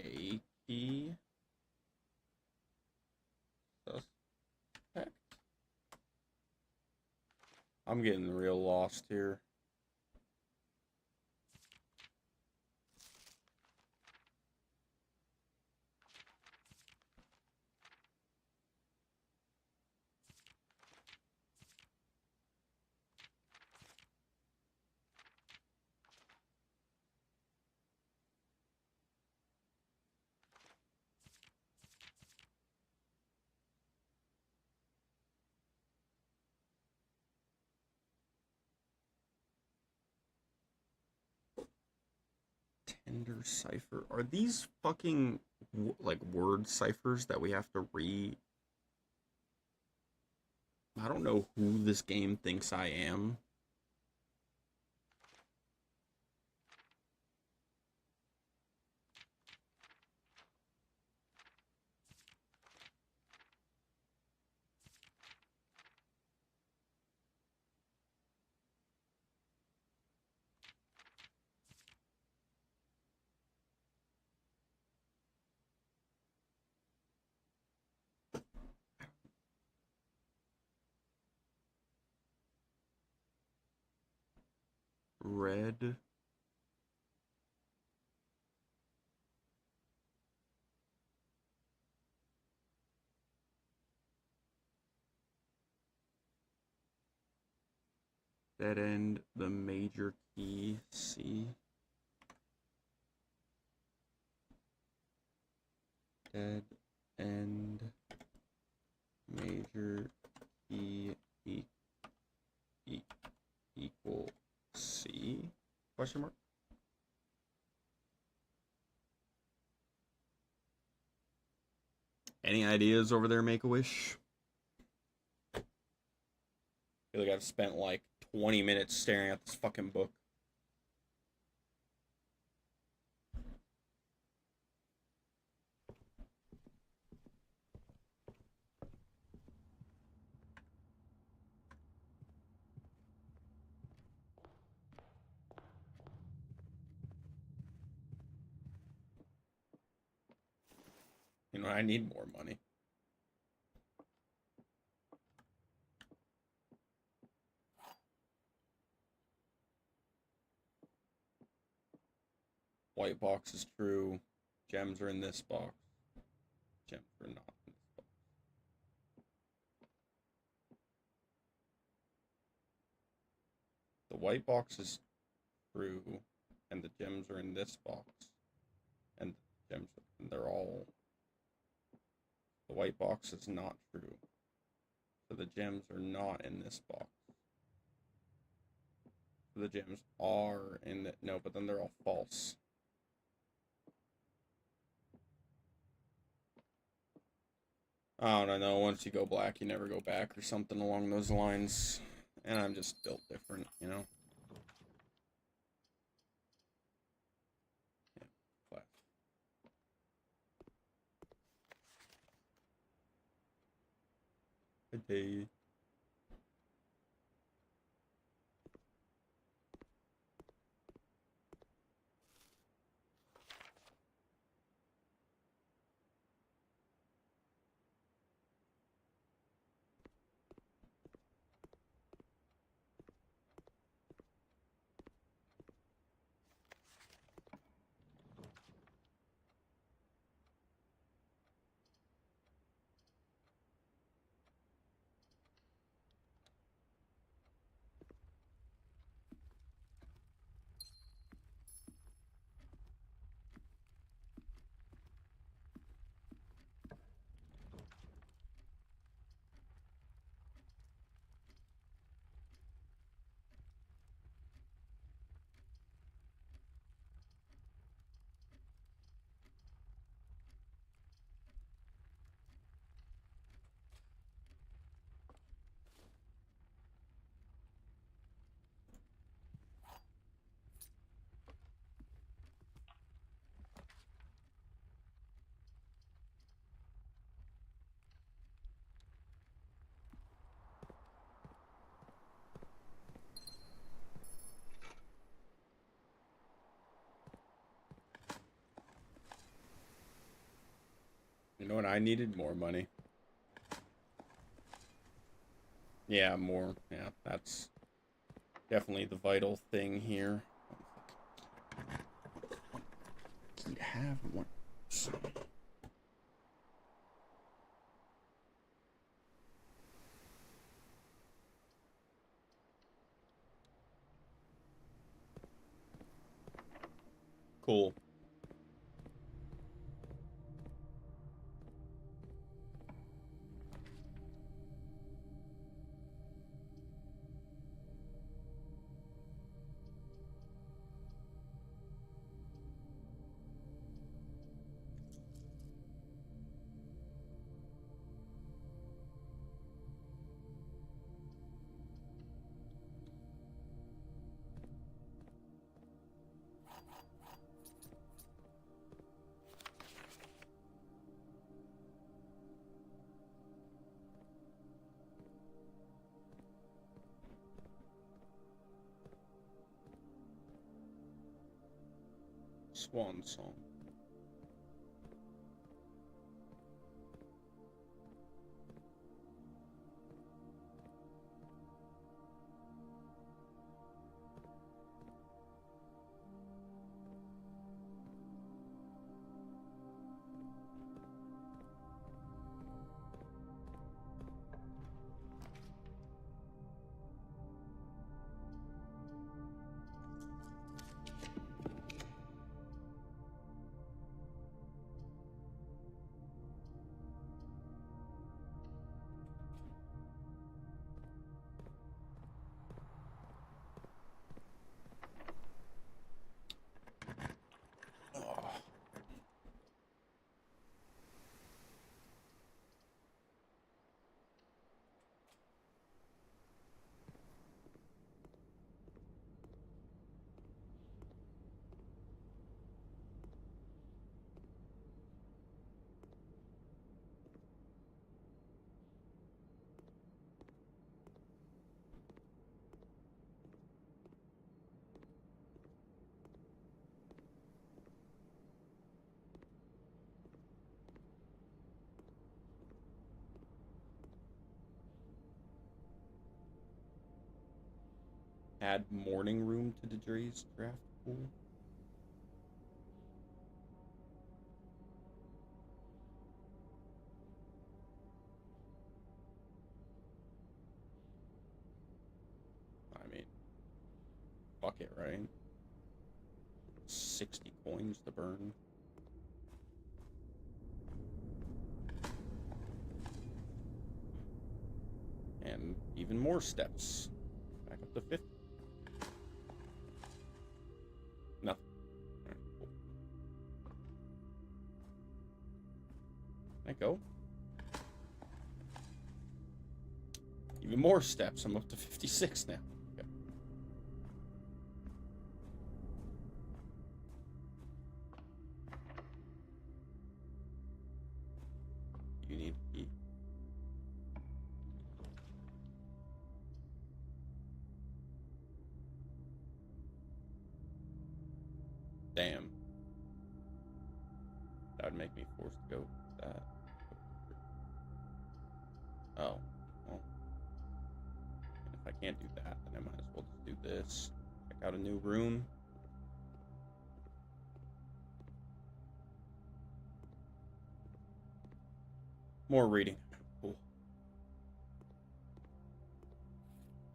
A key. Suspect. I'm getting real lost here. Tender cipher. Are these fucking like word ciphers that we have to read? I don't know who this game thinks I am. Red. Dead end, the major key, C. Dead end, major key, equal C? Question mark? Any ideas over there, Make-A-Wish? I feel like I've spent like 20 minutes staring at this fucking book. You know, I need more money. White box is true. Gems are in this box. Gems are not in this box. The white box is true, and the gems are in this box. gems, and they're all... The white box is not true. So the gems are not in this box. The gems are in the... No, but then they're all false. I don't know, once you go black, you never go back, or something along those lines. And I'm just built different, you know? Yeah, flat. Good day. You know what I needed? More money. Yeah, more. Yeah, that's definitely the vital thing here. Key to have one. Cool. Swan song. Oh. Add morning room to the Dre's draft pool. I mean, fuck it, right? 60 coins to burn. And even more steps. Back up to 50. Nothing. Alright, cool. Can I go? Even more steps. I'm up to 56 now. Okay. You need a key. Damn. That would make me forced to go with that. Oh. Well. If I can't do that, then I might as well just do this. Check out a new room. More reading. Cool.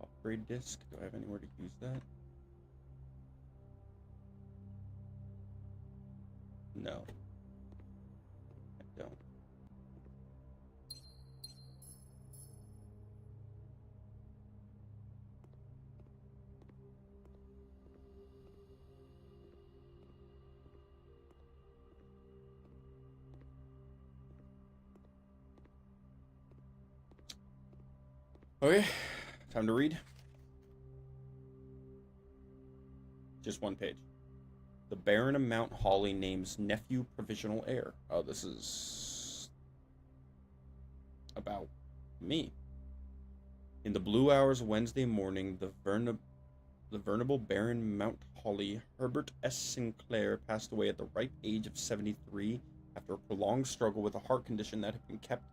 Upgrade disc. Do I have anywhere to use that? No. I don't. Okay, time to read. Just one page. The Baron of Mount Hawley names nephew provisional heir. Oh, this is about me. In the blue hours of Wednesday morning, the venerable Baron Mount Hawley, Herbert S. Sinclair, passed away at the ripe age of 73 after a prolonged struggle with a heart condition that had been kept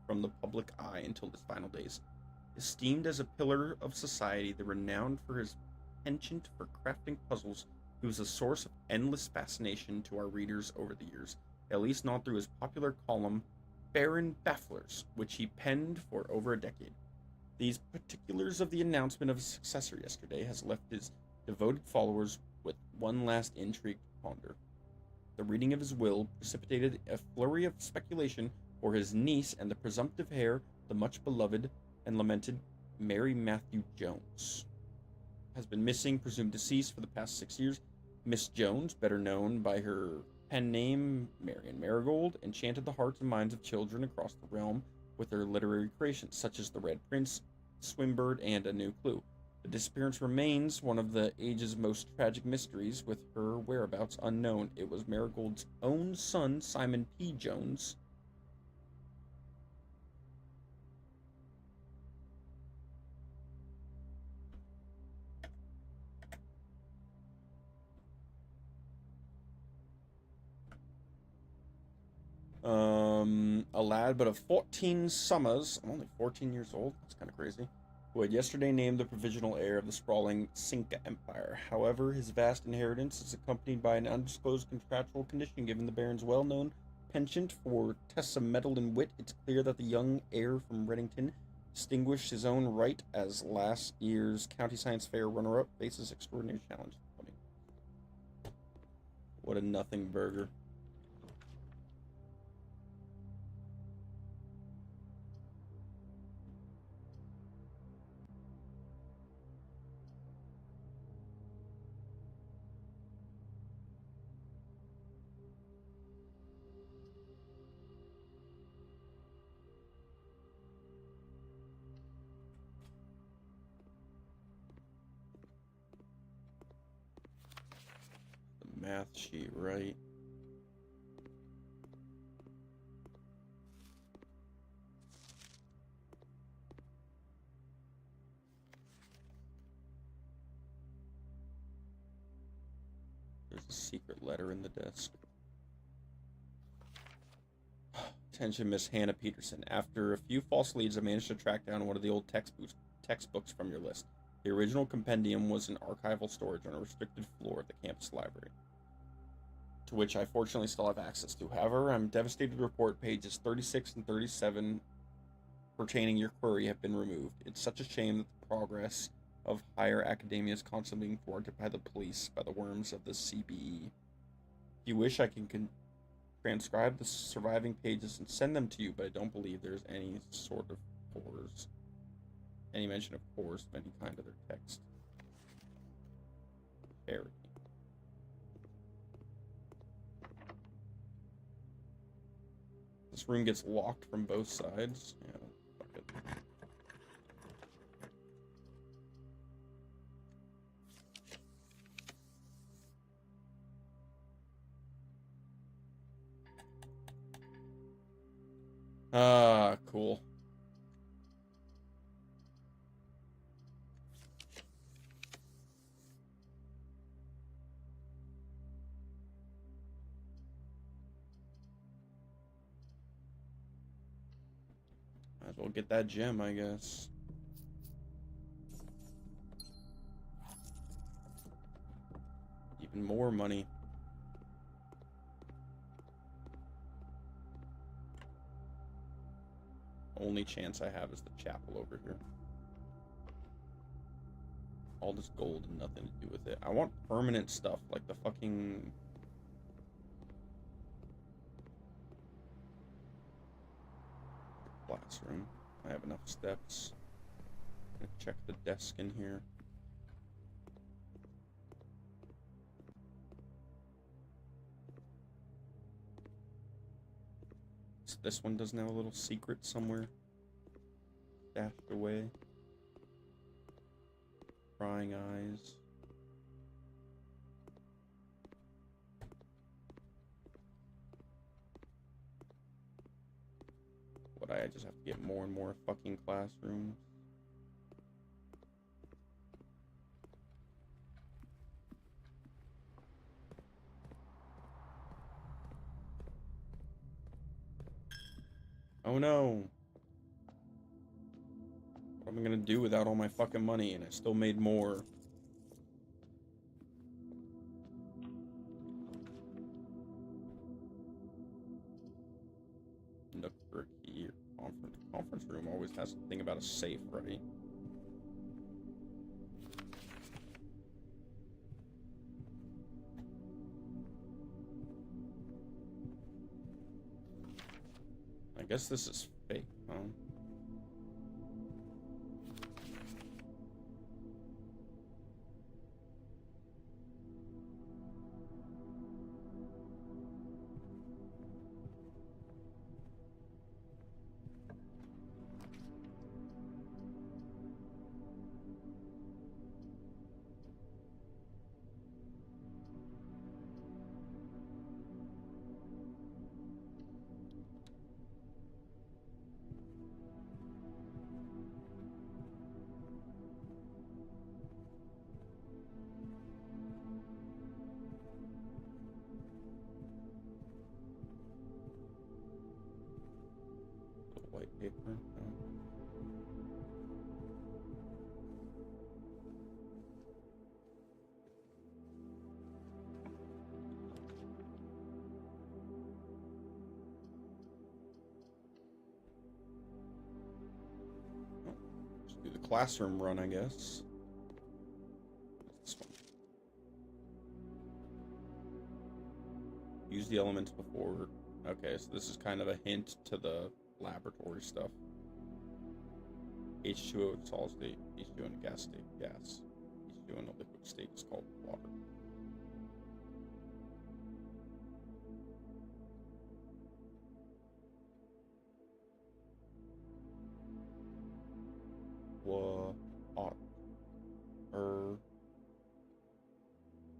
from the public eye until his final days. Esteemed as a pillar of society, renowned for his penchant for crafting puzzles, he was a source of endless fascination to our readers over the years, at least not through his popular column, Baron Bafflers, which he penned for over a decade. These particulars of the announcement of his successor yesterday has left his devoted followers with one last intrigue to ponder. The reading of his will precipitated a flurry of speculation for his niece and the presumptive heir, the much beloved and lamented Mary Matthew Jones. Has been missing, presumed deceased for the past 6 years. Miss Jones, better known by her pen name Marian Marigold, enchanted the hearts and minds of children across the realm with her literary creations, such as The Red Prince, Swinburne, and A New Clue. The disappearance remains one of the age's most tragic mysteries, with her whereabouts unknown. It was Marigold's own son, Simon P. Jones, a lad but of 14 summers, I'm only 14 years old, that's kind of crazy, who had yesterday named the provisional heir of the sprawling Cinca Empire. However, his vast inheritance is accompanied by an undisclosed contractual condition. Given the Baron's well-known penchant for tessemetal and wit, it's clear that the young heir from Reddington, distinguished his own right as last year's County Science Fair runner-up, faces extraordinary challenge. What a nothing burger. Math sheet, right? There's a secret letter in the desk. Attention, Miss Hannah Peterson. After a few false leads, I managed to track down one of the old textbooks from your list. The original compendium was in archival storage on a restricted floor of the campus library, to which I fortunately still have access to. However, I'm devastated to report pages 36 and 37 pertaining your query have been removed. It's such a shame that the progress of higher academia is constantly being thwarted by the police, by the worms of the CBE. If you wish, I can transcribe the surviving pages and send them to you, but I don't believe there's any sort of pores. any mention of cores of any kind of their text. Very. This room gets locked from both sides. Yeah, fuck it. Ah, cool. Might as well get that gem, I guess. Even more money. Only chance I have is the chapel over here. All this gold and nothing to do with it. I want permanent stuff, like the fucking... classroom. I have enough steps. I'm gonna check the desk in here. So this one doesn't have a little secret somewhere dashed away. Prying eyes. What, I just have to get more and more fucking classrooms? Oh no! What am I gonna do without all my fucking money? And I still made more. Look for a key or conference. Conference room always has something about a safe, right? I guess this is fake, huh? White paper. No. Just do the classroom run, I guess. This one. Use the elements before. Okay, so this is kind of a hint to the laboratory stuff. H2O solid state, H2O in a gas state, gas. H2O in a liquid state is called water.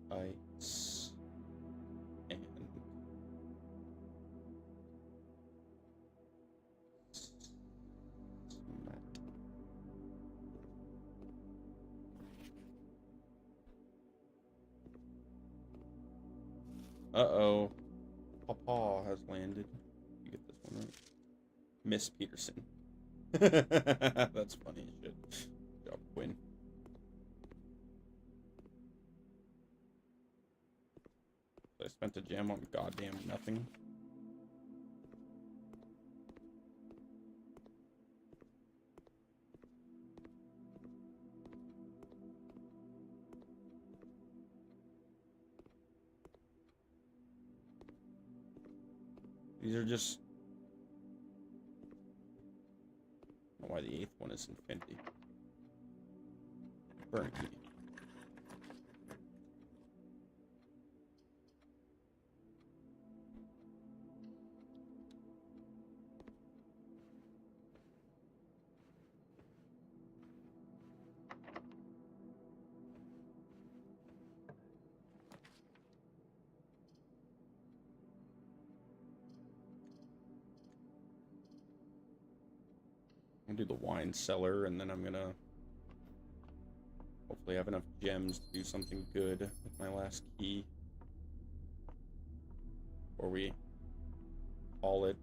Ice and cement. Uh-oh. Papa has landed. You get this one right. Miss Peterson. That's funny as shit. Good job, Quinn. I spent a gem on goddamn nothing. These are just... I don't know why the 8th one is infinity. Burn key. I'll do the wine cellar, and then I'm gonna hopefully have enough gems to do something good with my last key. Before we haul it.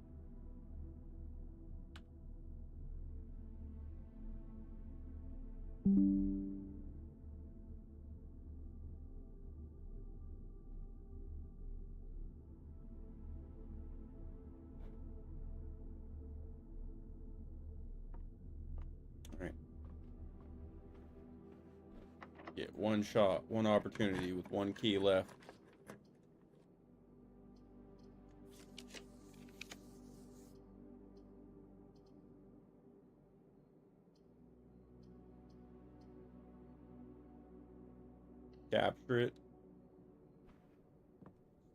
Alright. Get one shot, one opportunity with one key left. Capture it.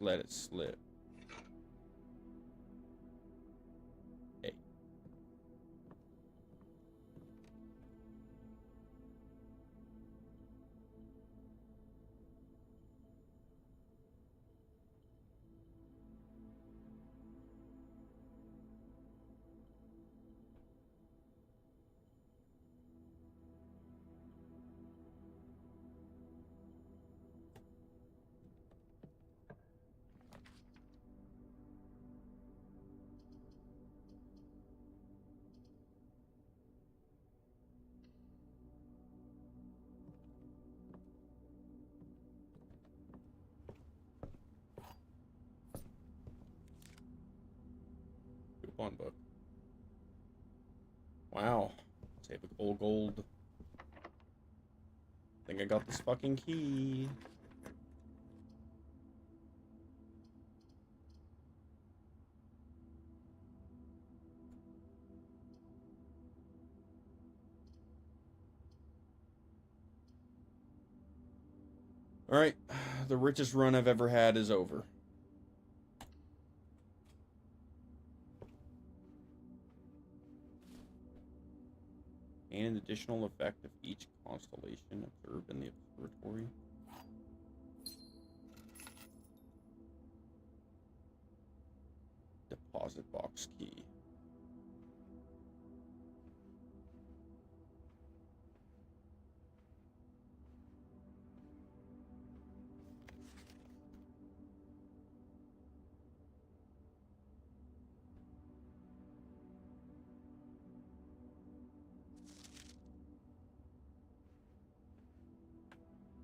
Let it slip. Hey. Coupon book. Wow. Save a gold. Think I got this fucking key. Alright, the richest run I've ever had is over. Gain an additional effect of each constellation observed in the observatory. Deposit box key.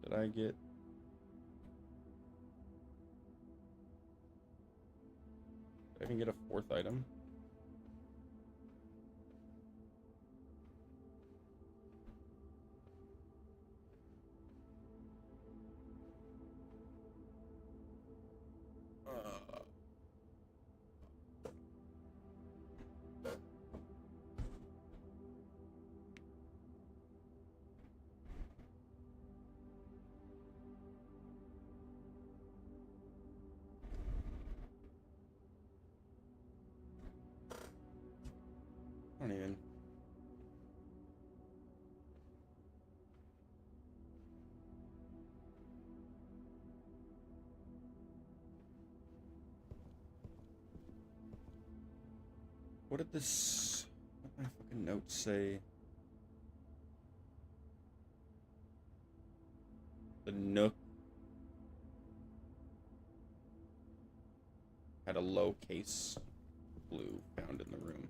Did I get... Did I even get a fourth item? I don't even... What did this... What did my fucking notes say? The Nook had a low case blue found in the room.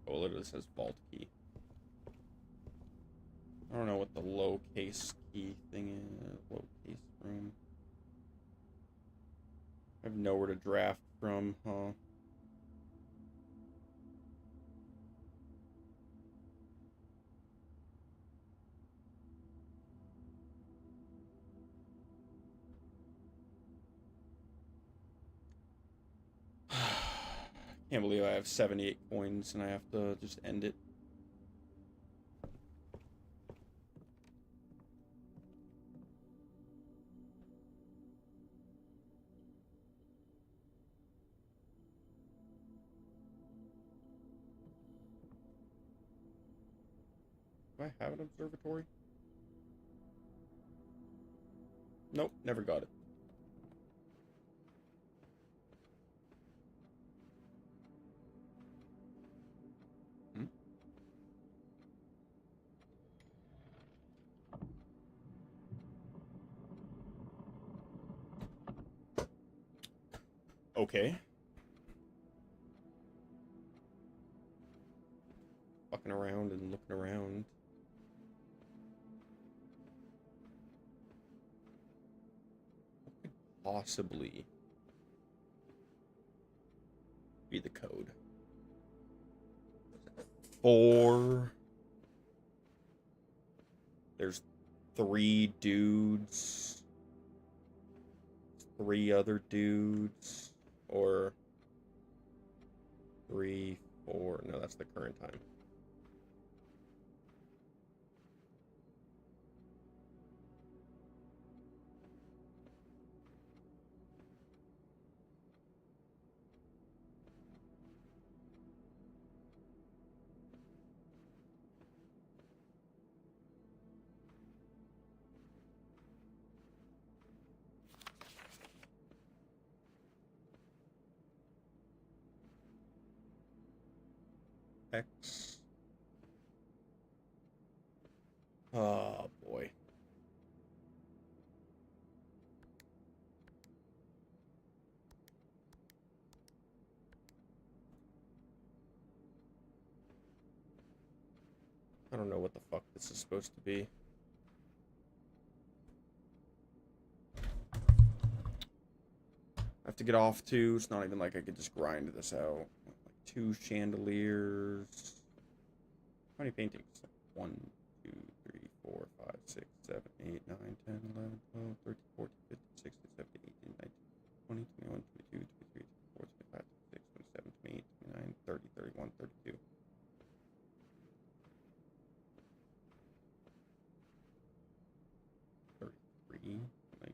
Oh, it literally says vault key. I don't know what the low case key thing is. Low case room. I have nowhere to draft from, huh? Can't believe I have 78 coins and I have to just end it. Do I have an observatory? Nope, never got it. Hmm? Okay. Fucking around and looking around. What could possibly be the code? 4. There's 3 dudes. 3 other dudes. Or 3, 4. No, that's the current time. X. Oh boy. I don't know what the fuck this is supposed to be. I have to get off too. It's not even like I could just grind this out. Like 2 chandeliers. How many paintings? 1, 2, 3, 4, 5, 6, 7, 8, 9, 10, 11, 12, 13, 14, 15, 16, 17, 18, 19, 20, 21, 22, 23, 24, 25, 26, 27, 28, 29, 30, 31, 32. 33. Like,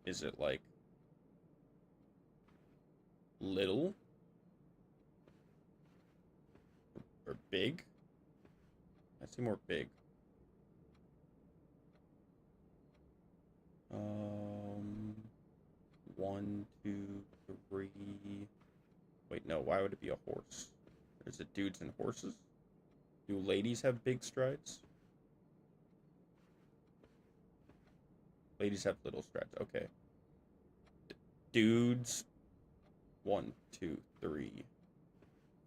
is it like little or big? I see more big. 1, 2, 3. Wait, no. Why would it be a horse? Is it dudes and horses? Do ladies have big strides? Ladies have little strides. Okay. Dudes. 1, 2, 3,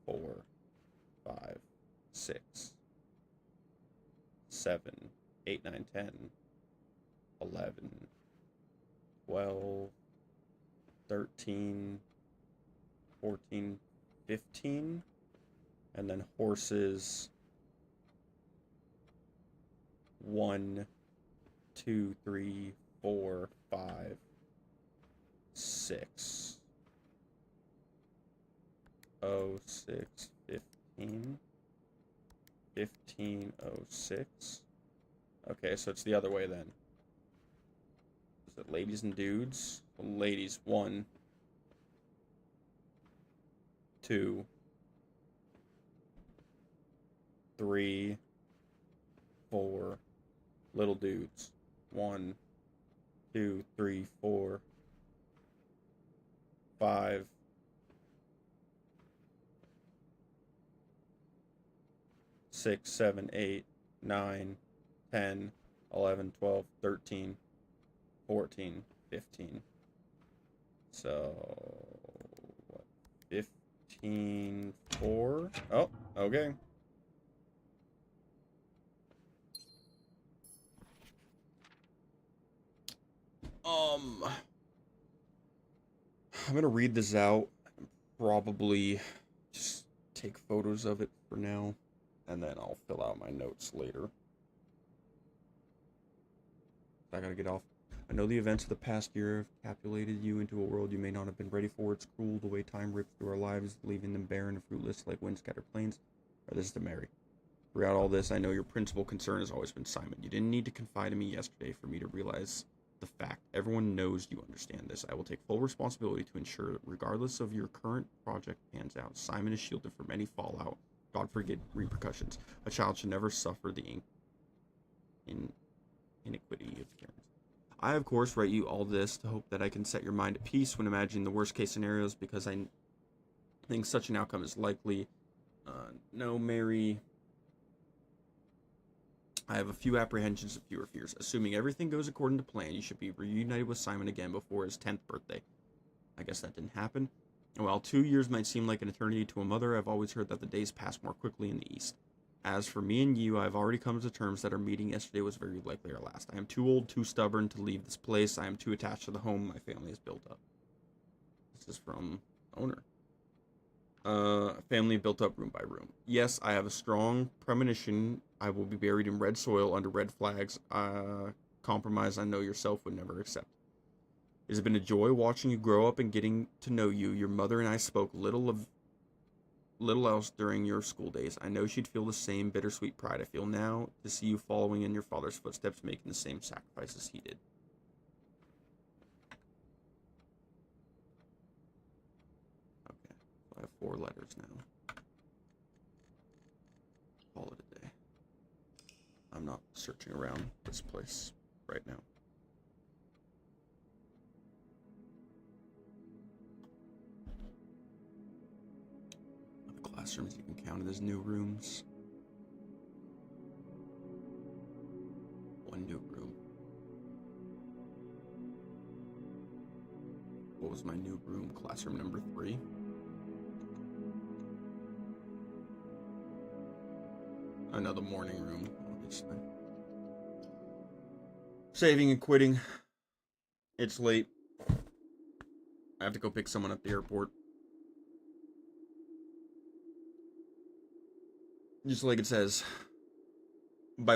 4, 5, 6, 7, 8, 9, 10, 11, 12, 13, 14, 15, and then horses 1, 2, 3, 4, 5, 6. 06, 15. 1506. Okay, so it's the other way then. Is it ladies and dudes? Ladies, 1, 2, 3, 4. Little dudes. 1, 2, 3, 4, 5, 6, 7, 8, 9, 10, 11, 12, 13, 14, 15. So, what? 15, 4. Oh, okay. I'm gonna read this out and probably just take photos of it for now, and then I'll fill out my notes later. I gotta get off. I know the events of the past year have capulated you into a world you may not have been ready for. It's cruel the way time rips through our lives, leaving them barren and fruitless like wind-scattered plains. Or this is to Mary. Throughout all this, I know your principal concern has always been Simon. You didn't need to confide in me yesterday for me to realize the fact. Everyone knows you understand this. I will take full responsibility to ensure that regardless of your current project pans out, Simon is shielded from any fallout, God forbid, repercussions. A child should never suffer the iniquity of parents. I, of course, write you all this to hope that I can set your mind at peace when imagining the worst-case scenarios, because I think such an outcome is likely. No, Mary. I have a few apprehensions and fewer fears. Assuming everything goes according to plan, you should be reunited with Simon again before his 10th birthday. I guess that didn't happen. And while 2 years might seem like an eternity to a mother, I've always heard that the days pass more quickly in the East. As for me and you, I've already come to terms that our meeting yesterday was very likely our last. I am too old, too stubborn to leave this place. I am too attached to the home my family has built up. This is from owner. Family built up room by room. Yes, I have a strong premonition I will be buried in red soil under red flags. Compromise I know yourself would never accept. It has been a joy watching you grow up and getting to know you. Your mother and I spoke little else during your school days. I know she'd feel the same bittersweet pride I feel now to see you following in your father's footsteps, making the same sacrifices he did. Okay, I have 4 letters now. Call it a day. I'm not searching around this place right now. The classrooms even counted as new rooms. 1 new room. What was my new room? Classroom number 3. Another morning room, obviously. Saving and quitting. It's late. I have to go pick someone at the airport. Just like it says. Bye.